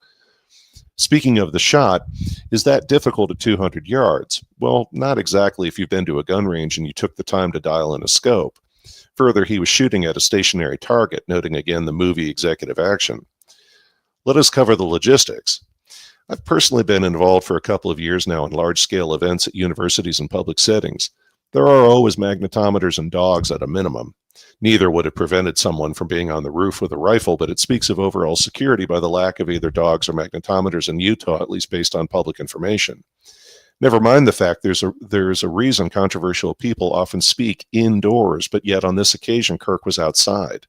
Speaking of the shot, is that difficult at 200 yards? Well, not exactly if you've been to a gun range and you took the time to dial in a scope. Further, he was shooting at a stationary target, noting again the movie executive action. Let us cover the logistics. I've personally been involved for a couple of years now in large-scale events at universities and public settings. There are always magnetometers and dogs at a minimum. Neither would have prevented someone from being on the roof with a rifle, but it speaks of overall security by the lack of either dogs or magnetometers in Utah, at least based on public information. Never mind the fact there's a reason controversial people often speak indoors, but yet on this occasion Kirk was outside.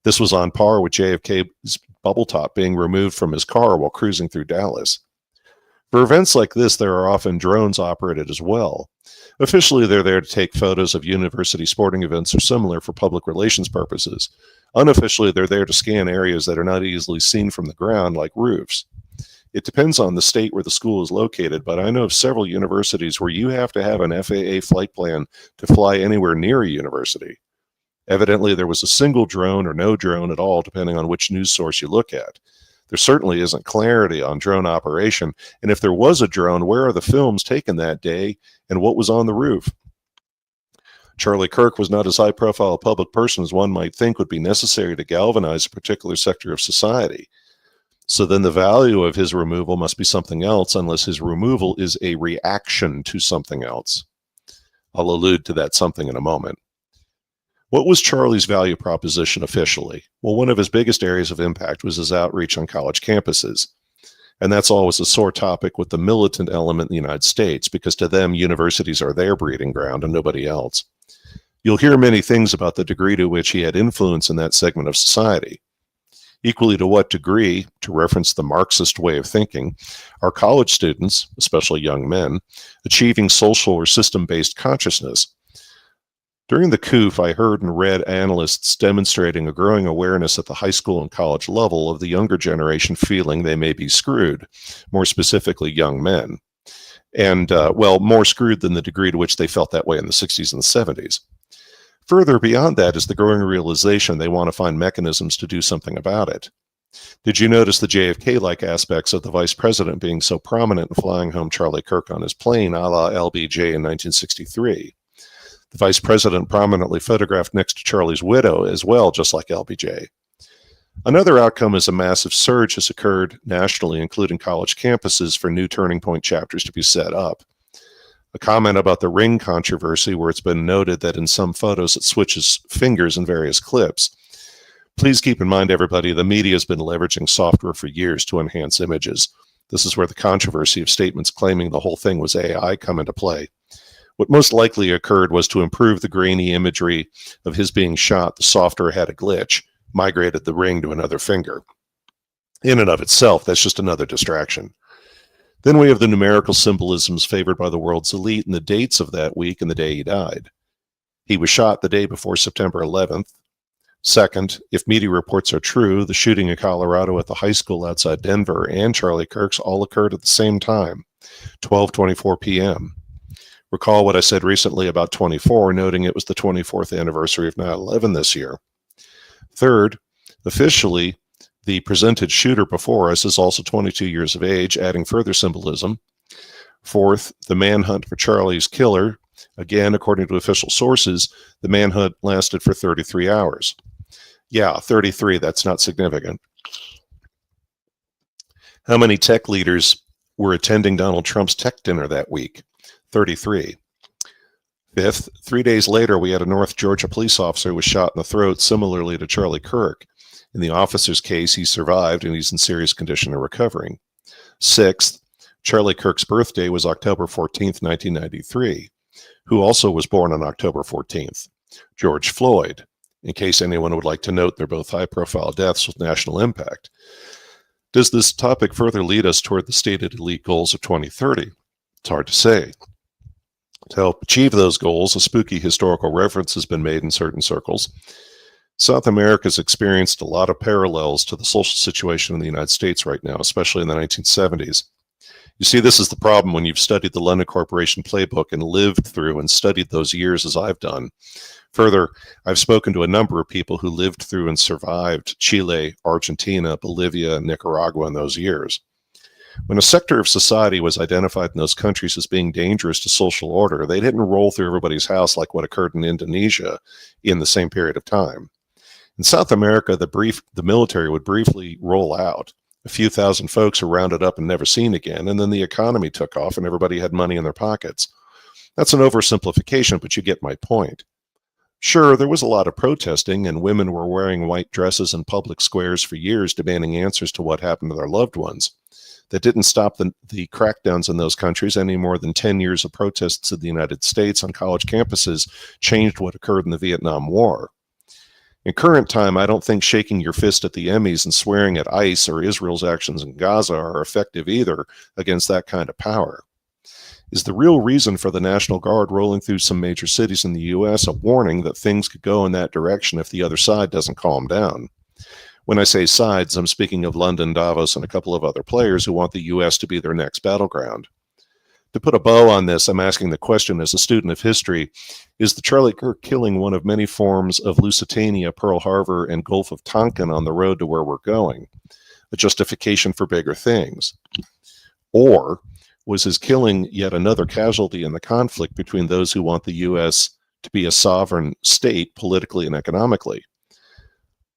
This was on par with JFK's bubble top being removed from his car while cruising through Dallas. For events like this, there are often drones operated as well. Officially, they're there to take photos of university sporting events or similar for public relations purposes. Unofficially, they're there to scan areas that are not easily seen from the ground, like roofs. It depends on the state where the school is located, but I know of several universities where you have to have an FAA flight plan to fly anywhere near a university. Evidently, there was a single drone or no drone at all, depending on which news source you look at. There certainly isn't clarity on drone operation, and if there was a drone, where are the films taken that day, and what was on the roof? Charlie Kirk was not as high-profile a public person as one might think would be necessary to galvanize a particular sector of society. So then the value of his removal must be something else, unless his removal is a reaction to something else. I'll allude to that something in a moment. What was Charlie's value proposition officially? Well, one of his biggest areas of impact was his outreach on college campuses. And that's always a sore topic with the militant element in the United States, because to them, universities are their breeding ground and nobody else. You'll hear many things about the degree to which he had influence in that segment of society. Equally to what degree, to reference the Marxist way of thinking, are college students, especially young men, achieving social or system-based consciousness? During the coup, I heard and read analysts demonstrating a growing awareness at the high school and college level of the younger generation feeling they may be screwed, more specifically young men. And, more screwed than the degree to which they felt that way in the 60s and the 70s. Further beyond that is the growing realization they want to find mechanisms to do something about it. Did you notice the JFK-like aspects of the vice president being so prominent in flying home Charlie Kirk on his plane, a la LBJ in 1963? The vice president prominently photographed next to Charlie's widow as well, just like LBJ. Another outcome is a massive surge has occurred nationally, including college campuses, for new Turning Point chapters to be set up. A comment about the ring controversy, where it's been noted that in some photos it switches fingers in various clips. Please keep in mind, everybody, the media has been leveraging software for years to enhance images. This is where the controversy of statements claiming the whole thing was AI come into play. What most likely occurred was to improve the grainy imagery of his being shot, the software had a glitch, migrated the ring to another finger. In and of itself, that's just another distraction. Then we have the numerical symbolisms favored by the world's elite and the dates of that week and the day he died. He was shot the day before September 11th. Second, if media reports are true, the shooting in Colorado at the high school outside Denver and Charlie Kirk's all occurred at the same time, 12:24 p.m. Recall what I said recently about 24, noting it was the 24th anniversary of 9/11 this year. Third, officially, the presented shooter before us is also 22 years of age, adding further symbolism. Fourth, the manhunt for Charlie's killer, again, according to official sources, the manhunt lasted for 33 hours. Yeah, 33, that's not significant. How many tech leaders were attending Donald Trump's tech dinner that week? 33. Fifth, 3 days later, we had a North Georgia police officer who was shot in the throat, similarly to Charlie Kirk. In the officer's case, he survived and he's in serious condition and recovering. Sixth, Charlie Kirk's birthday was October 14th, 1993. Who also was born on October 14th? George Floyd. In case anyone would like to note, they're both high-profile deaths with national impact. Does this topic further lead us toward the stated elite goals of 2030? It's hard to say. To help achieve those goals, a spooky historical reference has been made in certain circles. South America has experienced a lot of parallels to the social situation in the United States right now, especially in the 1970s. You see, this is the problem when you've studied the London Corporation playbook and lived through and studied those years as I've done. Further, I've spoken to a number of people who lived through and survived Chile, Argentina, Bolivia, and Nicaragua in those years. When a sector of society was identified in those countries as being dangerous to social order, they didn't roll through everybody's house like what occurred in Indonesia in the same period of time. In South America, the military would briefly roll out. A few thousand folks were rounded up and never seen again, and then the economy took off and everybody had money in their pockets. That's an oversimplification, but you get my point. Sure, there was a lot of protesting, and women were wearing white dresses in public squares for years demanding answers to what happened to their loved ones. That didn't stop the crackdowns in those countries any more than 10 years of protests in the United States on college campuses changed what occurred in the Vietnam War. In current time, I don't think shaking your fist at the Emmys and swearing at ICE or Israel's actions in Gaza are effective either against that kind of power. Is the real reason for the National Guard rolling through some major cities in the U.S. a warning that things could go in that direction if the other side doesn't calm down? When I say sides, I'm speaking of London, Davos, and a couple of other players who want the U.S. to be their next battleground. To put a bow on this, I'm asking the question as a student of history, is the Charlie Kirk killing one of many forms of Lusitania, Pearl Harbor, and Gulf of Tonkin on the road to where we're going? A justification for bigger things? Or was his killing yet another casualty in the conflict between those who want the U.S. to be a sovereign state politically and economically?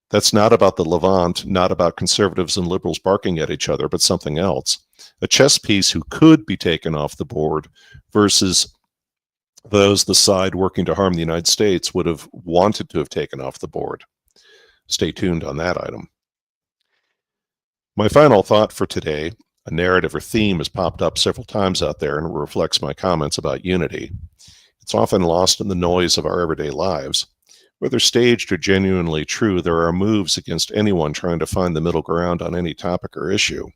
That's not about the Levant, not about conservatives and liberals barking at each other, but something else. A chess piece who could be taken off the board versus those the side working to harm the United States would have wanted to have taken off the board. Stay tuned on that item. My final thought for today, a narrative or theme has popped up several times out there and reflects my comments about unity. It's often lost in the noise of our everyday lives. Whether staged or genuinely true, there are moves against anyone trying to find the middle ground on any topic or issue.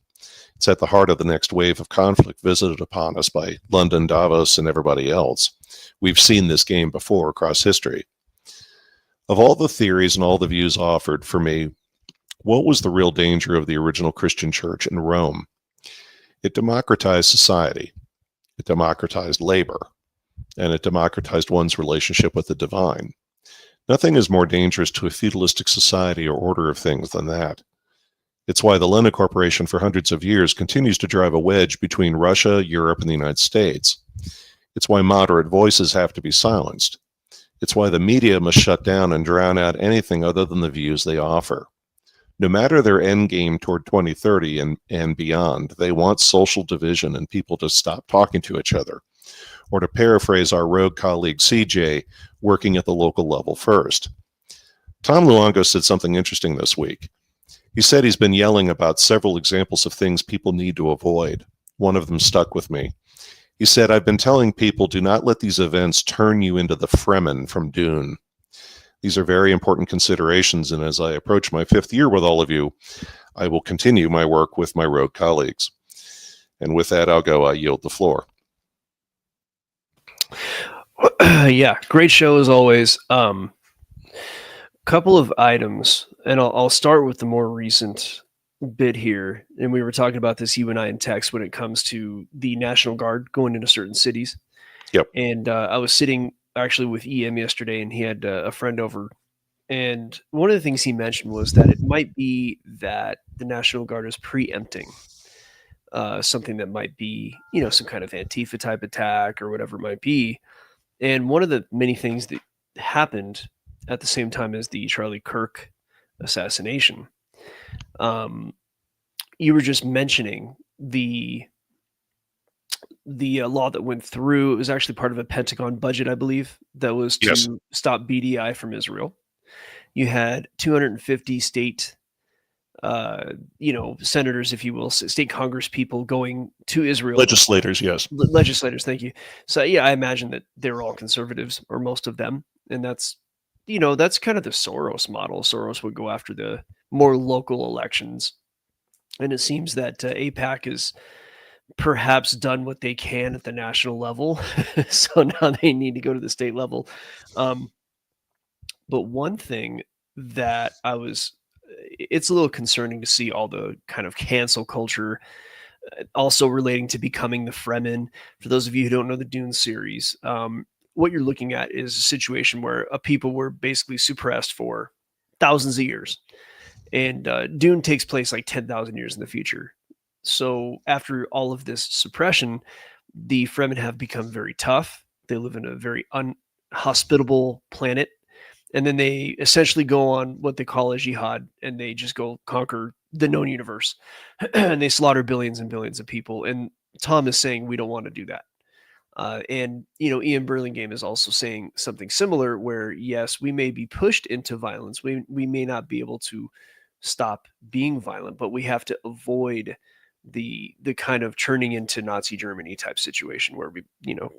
It's at the heart of the next wave of conflict visited upon us by London, Davos, and everybody else. We've seen this game before across history. Of all the theories and all the views offered, for me, what was the real danger of the original Christian church in Rome? It democratized society. It democratized labor. And it democratized one's relationship with the divine. Nothing is more dangerous to a feudalistic society or order of things than that. It's why the London Corporation for hundreds of years continues to drive a wedge between Russia, Europe, and the United States. It's why moderate voices have to be silenced. It's why the media must shut down and drown out anything other than the views they offer. No matter their end game toward 2030 and beyond, they want social division and people to stop talking to each other. Or to paraphrase our rogue colleague CJ, working at the local level first. Tom Luongo said something interesting this week. He said he's been yelling about several examples of things people need to avoid. One of them stuck with me. He said, I've been telling people, do not let these events turn you into the Fremen from Dune. These are very important considerations, and as I approach my 5th year with all of you, I will continue my work with my rogue colleagues. And with that, I yield the floor. Yeah, great show as always. Couple of items, and I'll start with the more recent bit here. And we were talking about this, you and I, in text, when it comes to the National Guard going into certain cities. Yep. And I was sitting actually with EM yesterday, and he had a friend over. And one of the things he mentioned was that it might be that the National Guard is preempting something that might be, some kind of Antifa type attack or whatever it might be. And one of the many things that happened at the same time as the Charlie Kirk assassination, you were just mentioning the law that went through. It was actually part of a Pentagon budget, I believe, that was to Yes. stop BDI from Israel. You had 250 state, senators, if you will, state Congress people going to Israel. Legislators, yes. Legislators, thank you. So, yeah, I imagine that they were all conservatives, or most of them. And that's kind of the Soros model. Soros would go after the more local elections. And it seems that AIPAC has perhaps done what they can at the national level. So now they need to go to the state level. But one thing that it's a little concerning to see all the kind of cancel culture also relating to becoming the Fremen. For those of you who don't know the Dune series, what you're looking at is a situation where a people were basically suppressed for thousands of years. And Dune takes place like 10,000 years in the future. So after all of this suppression, the Fremen have become very tough. They live in a very unhospitable planet. And then they essentially go on what they call a jihad, and they just go conquer the known universe. And they slaughter billions and billions of people. And Tom is saying we don't want to do that. And Ian Burlingame is also saying something similar, where yes, we may be pushed into violence. We may not be able to stop being violent, but we have to avoid the kind of turning into Nazi Germany type situation where we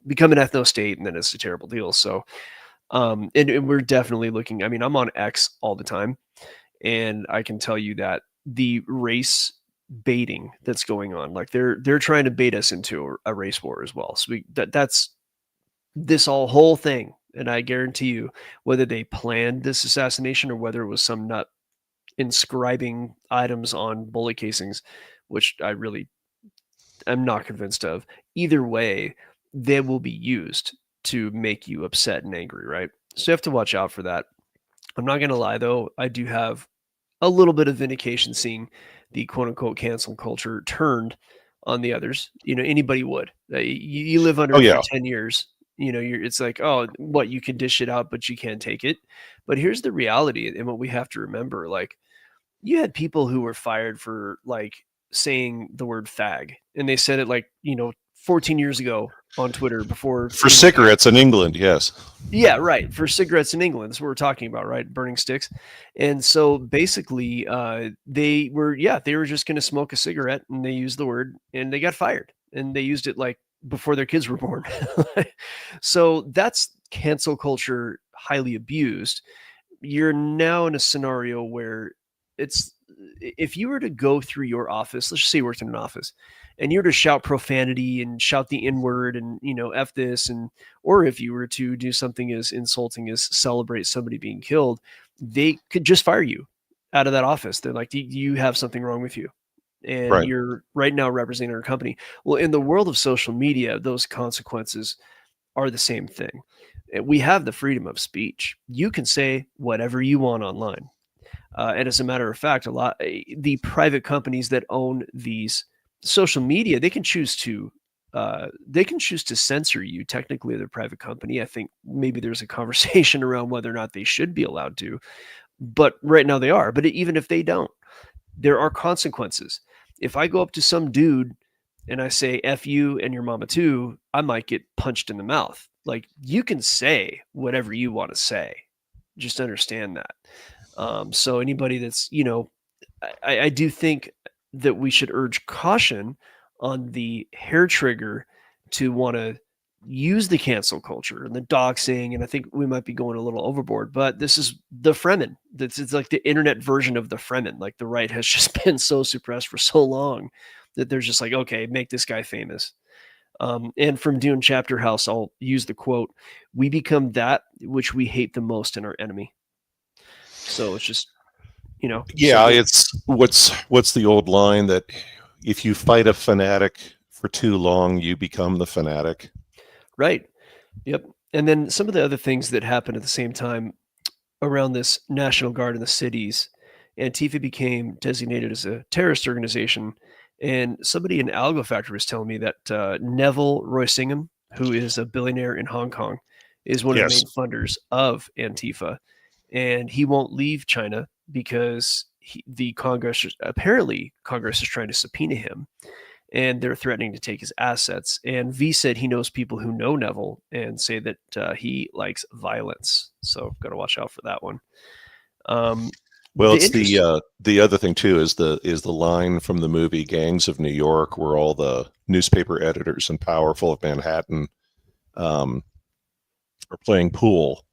become an ethno state, and then it's a terrible deal. So and we're definitely looking. I mean, I'm on X all the time, and I can tell you that the race baiting that's going on, like they're trying to bait us into a race war as well. So that's this whole thing. And I guarantee you, whether they planned this assassination or whether it was some nut inscribing items on bullet casings, which I'm not convinced of, either way, they will be used to make you upset and angry, right? So you have to watch out for that. I'm not going to lie, though. I do have a little bit of vindication seeing the quote unquote cancel culture turned on the others. Anybody would. You live under it for 10 years. It's like, oh, what, you can dish it out, but you can't take it. But here's the reality, and what we have to remember, like, you had people who were fired for like saying the word fag, and they said it like, 14 years ago on Twitter before. For cigarettes in England, yes. Yeah, right. For cigarettes in England. That's what we're talking about, right? Burning sticks. And so basically, they were just going to smoke a cigarette, and they used the word, and they got fired. And they used it like before their kids were born. So that's cancel culture highly abused. You're now in a scenario where if you were to go through your office, let's just say you worked in an office, and you were to shout profanity and shout the N-word and, F this, or if you were to do something as insulting as celebrate somebody being killed, they could just fire you out of that office. They're like, you have something wrong with you. And Right. You're right now representing our company. Well, in the world of social media, those consequences are the same thing. We have the freedom of speech. You can say whatever you want online. And as a matter of fact, the private companies that own these social media, they can choose to censor you. Technically, they're a private company. I think maybe there's a conversation around whether or not they should be allowed to, but right now they are. But even if they don't, there are consequences. If I go up to some dude and I say F you and your mama too, I might get punched in the mouth. Like, you can say whatever you want to say. Just understand that. So anybody that's, I do think that we should urge caution on the hair trigger to want to use the cancel culture and the doxing, and I think we might be going a little overboard, but this is the Fremen. It's like the internet version of the Fremen. Like the right has just been so suppressed for so long that they're just like, okay, make this guy famous. And from Dune Chapter House, I'll use the quote: "We become that which we hate the most in our enemy." So it's just, Yeah, it's what's the old line that if you fight a fanatic for too long, you become the fanatic. right. Yep. And then some of the other things that happened at the same time around this National Guard in the cities, Antifa became designated as a terrorist organization. And somebody in Algo Factory was telling me that Neville Roysingham, who is a billionaire in Hong Kong, is one of the Yes. main funders of Antifa. And he won't leave China because the Congress, apparently, Congress is trying to subpoena him, and they're threatening to take his assets. And V said he knows people who know Neville and say that he likes violence. So got to watch out for that one. Well, it's the other thing too is the line from the movie Gangs of New York, where all the newspaper editors and powerful of Manhattan are playing pool,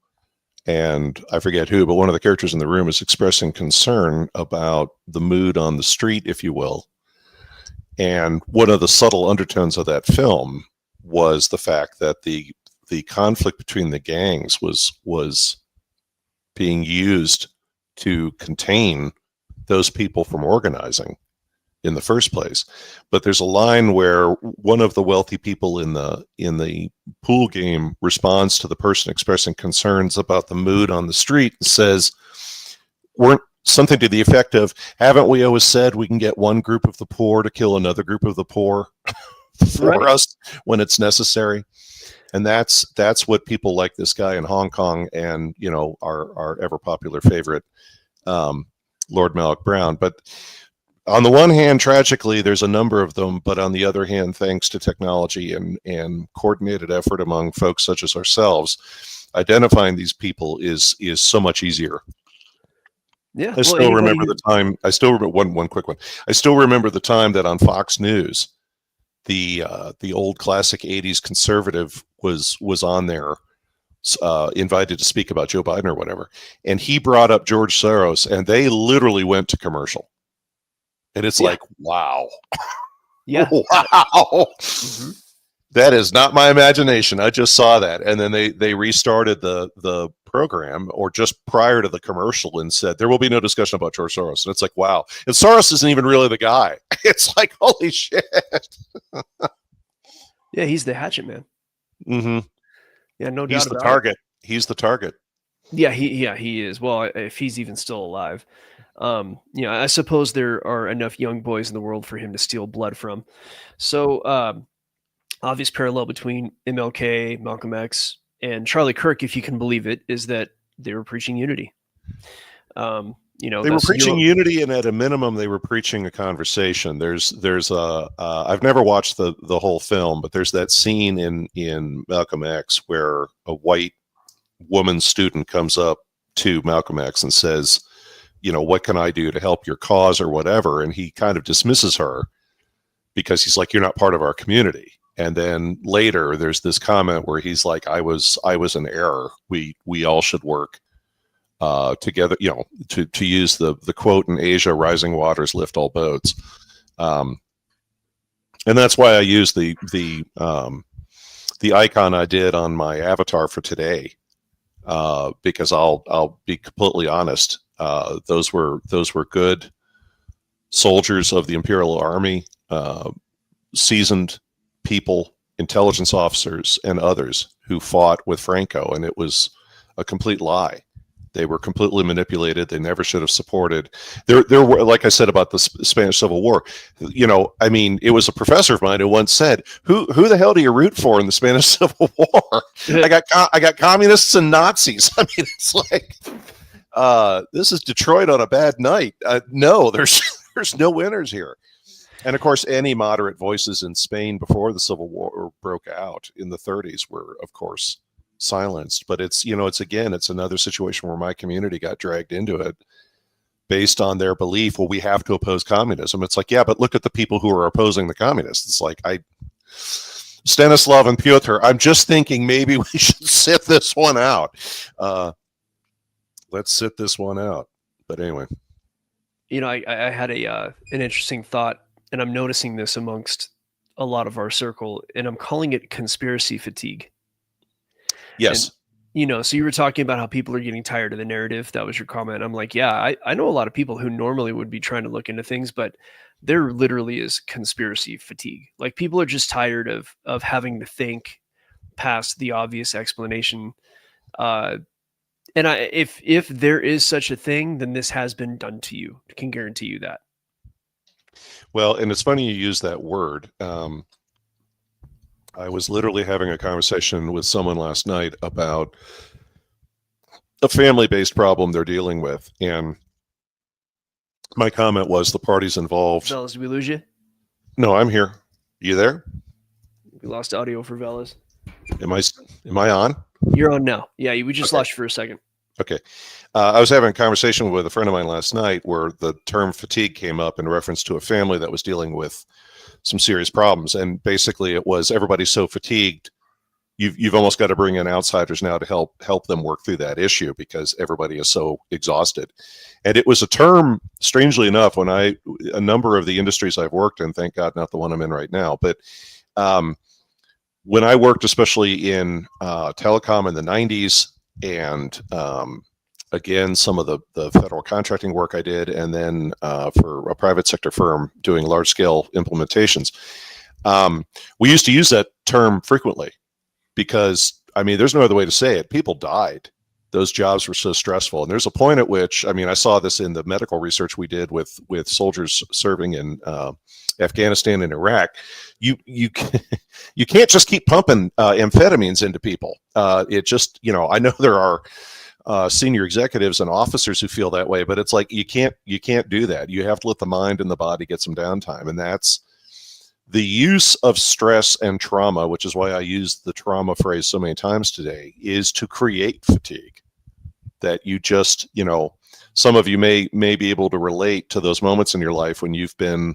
and I forget who, but one of the characters in the room is expressing concern about the mood on the street, if you will. And one of the subtle undertones of that film was the fact that the conflict between the gangs was being used to contain those people from organizing in the first place. But there's a line where one of the wealthy people in the pool game responds to the person expressing concerns about the mood on the street and says, weren't something to the effect of, haven't we always said we can get one group of the poor to kill another group of the poor for us when it's necessary? And that's what people like this guy in Hong Kong and, our ever popular favorite, Lord Malloch Brown. But on the one hand, tragically, there's a number of them. But on the other hand, thanks to technology and coordinated effort among folks such as ourselves, identifying these people is so much easier. Yeah. I still remember the time. I still remember one quick one. I still remember the time that on Fox News, the old classic 80s conservative was on there, invited to speak about Joe Biden or whatever. And he brought up George Soros, and they literally went to commercial. And it's like, wow. Yeah. Wow. Mm-hmm. That is not my imagination. I just saw that. And then they restarted the program, or just prior to the commercial, and said, there will be no discussion about George Soros. And it's like, wow. And Soros isn't even really the guy. It's like, holy shit. Yeah, he's the hatchet man. Mm-hmm. Yeah, no doubt. He's the target. He's the target. Yeah, he is. Well, if he's even still alive. I suppose there are enough young boys in the world for him to steal blood from. So, obvious parallel between MLK, Malcolm X, and Charlie Kirk, if you can believe it, is that they were preaching unity. They were preaching unity, and at a minimum, they were preaching a conversation. There's I've never watched the whole film, but there's that scene in Malcolm X where a white woman student comes up to Malcolm X and says, what can I do to help your cause or whatever? And he kind of dismisses her because he's like, you're not part of our community. And then later there's this comment where he's like, I was in error. We all should work together, to use the quote in Asia, rising waters lift all boats. And that's why I use the icon I did on my avatar for today, because I'll be completely honest. Those were good soldiers of the Imperial Army, seasoned people, intelligence officers, and others who fought with Franco, and it was a complete lie. They were completely manipulated. They never should have supported. There were, like I said about the Spanish Civil War, it was a professor of mine who once said, "Who the hell do you root for in the Spanish Civil War?" I got communists and Nazis. It's like, this is Detroit on a bad night. No, there's no winners here. And of course, any moderate voices in Spain before the Civil War broke out in the 30s were, of course, silenced. But it's another situation where my community got dragged into it based on their belief, well, we have to oppose communism. It's like, yeah, but look at the people who are opposing the communists. It's like, Stanislav and Pyotr, I'm just thinking maybe we should sit this one out. Let's sit this one out. But anyway. I had an interesting thought, and I'm noticing this amongst a lot of our circle, and I'm calling it conspiracy fatigue. Yes. And, so you were talking about how people are getting tired of the narrative. That was your comment. I'm like, yeah, I know a lot of people who normally would be trying to look into things, but there literally is conspiracy fatigue. Like, people are just tired of having to think past the obvious explanation. And if there is such a thing, then this has been done to you. I can guarantee you that. Well, and it's funny you use that word. I was literally having a conversation with someone last night about a family-based problem they're dealing with, and my comment was the parties involved. Veles, did we lose you? No, I'm here. You there? We lost audio for Veles. Am I on? You're on now. Yeah, we just lost you for a second. Okay. I was having a conversation with a friend of mine last night where the term fatigue came up in reference to a family that was dealing with some serious problems. And basically it was everybody's so fatigued, you've almost got to bring in outsiders now to help them work through that issue because everybody is so exhausted. And it was a term, strangely enough, when a number of the industries I've worked in, thank God not the one I'm in right now, but when I worked especially in telecom in the 90s, and again, some of the federal contracting work I did, and then for a private sector firm doing large scale implementations, we used to use that term frequently because, I mean, there's no other way to say it. People died. Those jobs were so stressful. And there's a point at which, I mean, I saw this in the medical research we did with soldiers serving in Afghanistan and Iraq. You can't just keep pumping amphetamines into people. It just, I know there are senior executives and officers who feel that way, but it's like you can't do that. You have to let the mind and the body get some downtime, and that's the use of stress and trauma, which is why I use the trauma phrase so many times today, is to create fatigue. That you just, some of you may be able to relate to those moments in your life when you've been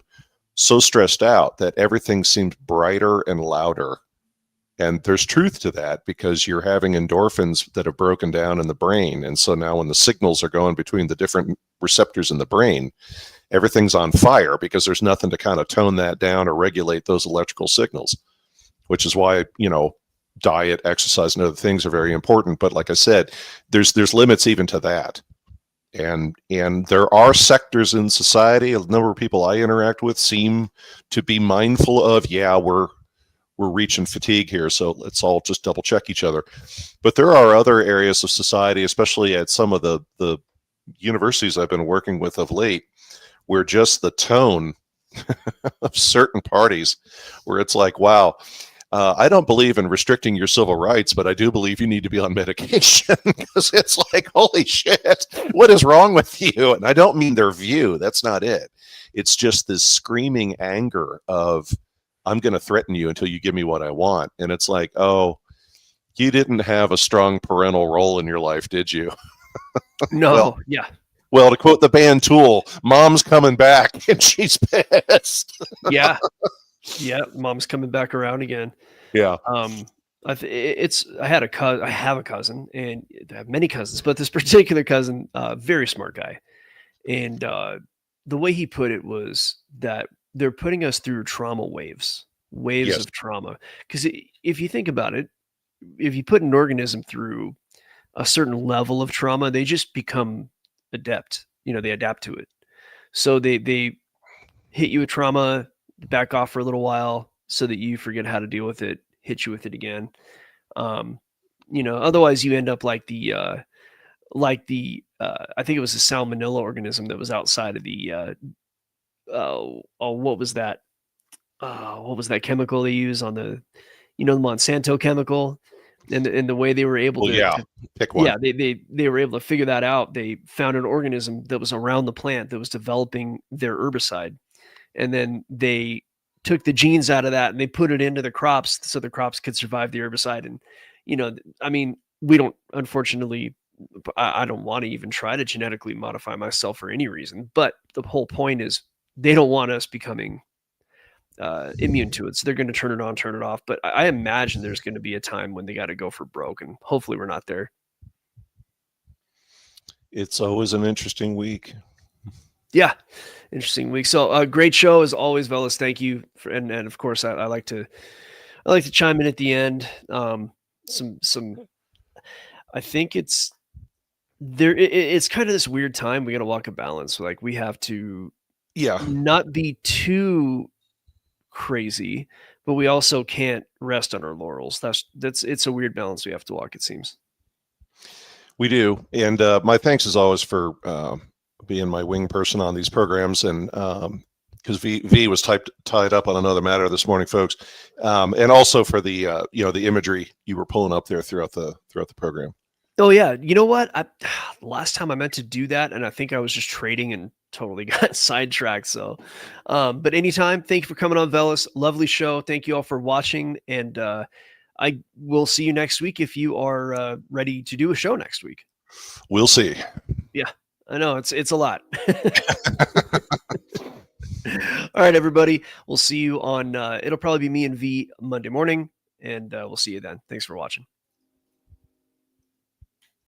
so stressed out that everything seems brighter and louder. And there's truth to that because you're having endorphins that have broken down in the brain. And so now when the signals are going between the different receptors in the brain, everything's on fire because there's nothing to kind of tone that down or regulate those electrical signals, which is why, diet, exercise, and other things are very important. But like I said, there's limits even to that. And there are sectors in society, a number of people I interact with seem to be mindful of, we're reaching fatigue here, so let's all just double check each other. But there are other areas of society, especially at some of the universities I've been working with of late, where just the tone of certain parties, where it's like, wow, I don't believe in restricting your civil rights, but I do believe you need to be on medication because it's like, holy shit, what is wrong with you? And I don't mean their view. That's not it. It's just this screaming anger of, I'm going to threaten you until you give me what I want. And it's like, oh, you didn't have a strong parental role in your life, did you? No. Well, yeah. Well, to quote the band Tool, mom's coming back and she's pissed. Yeah. Yeah. Mom's coming back around again. Yeah. I have a cousin, and I have many cousins, but this particular cousin, very smart guy. And the way he put it was that they're putting us through trauma waves Yes. of trauma. Because if you think about it, if you put an organism through a certain level of trauma, they just become adept. They adapt to it. So they hit you with trauma, back off for a little while so that you forget how to deal with it, hit you with it again. Otherwise you end up like the I think it was a salmonella organism that was outside of the what was that? What was that chemical they use on the Monsanto chemical? And the way they were able pick one. Yeah, they were able to figure that out. They found an organism that was around the plant that was developing their herbicide. And then they took the genes out of that and they put it into the crops so the crops could survive the herbicide. And, we don't, unfortunately, I don't want to even try to genetically modify myself for any reason. But the whole point is they don't want us becoming immune to it, so they're going to turn it on, turn it off. But I imagine there's going to be a time when they got to go for broke, and hopefully we're not there. It's always an interesting week. Yeah, interesting week. So great show as always, Veles. Thank you and of course I like to chime in at the end. Some I think it's it's kind of this weird time. We got to walk a balance. Like we have to not be too crazy, but we also can't rest on our laurels. It's a weird balance we have to walk, it seems. We do. And my thanks as always for being my wing person on these programs, and because V was tied up on another matter this morning, folks, and also for the the imagery you were pulling up there throughout the program. Oh yeah, you know what? Last time I meant to do that, and I think I was just trading and totally got sidetracked. So, but anytime. Thank you for coming on, Veles. Lovely show. Thank you all for watching, and I will see you next week if you are ready to do a show next week. We'll see. Yeah, I know it's a lot. All right, everybody. We'll see you on. It'll probably be me and V Monday morning, and we'll see you then. Thanks for watching.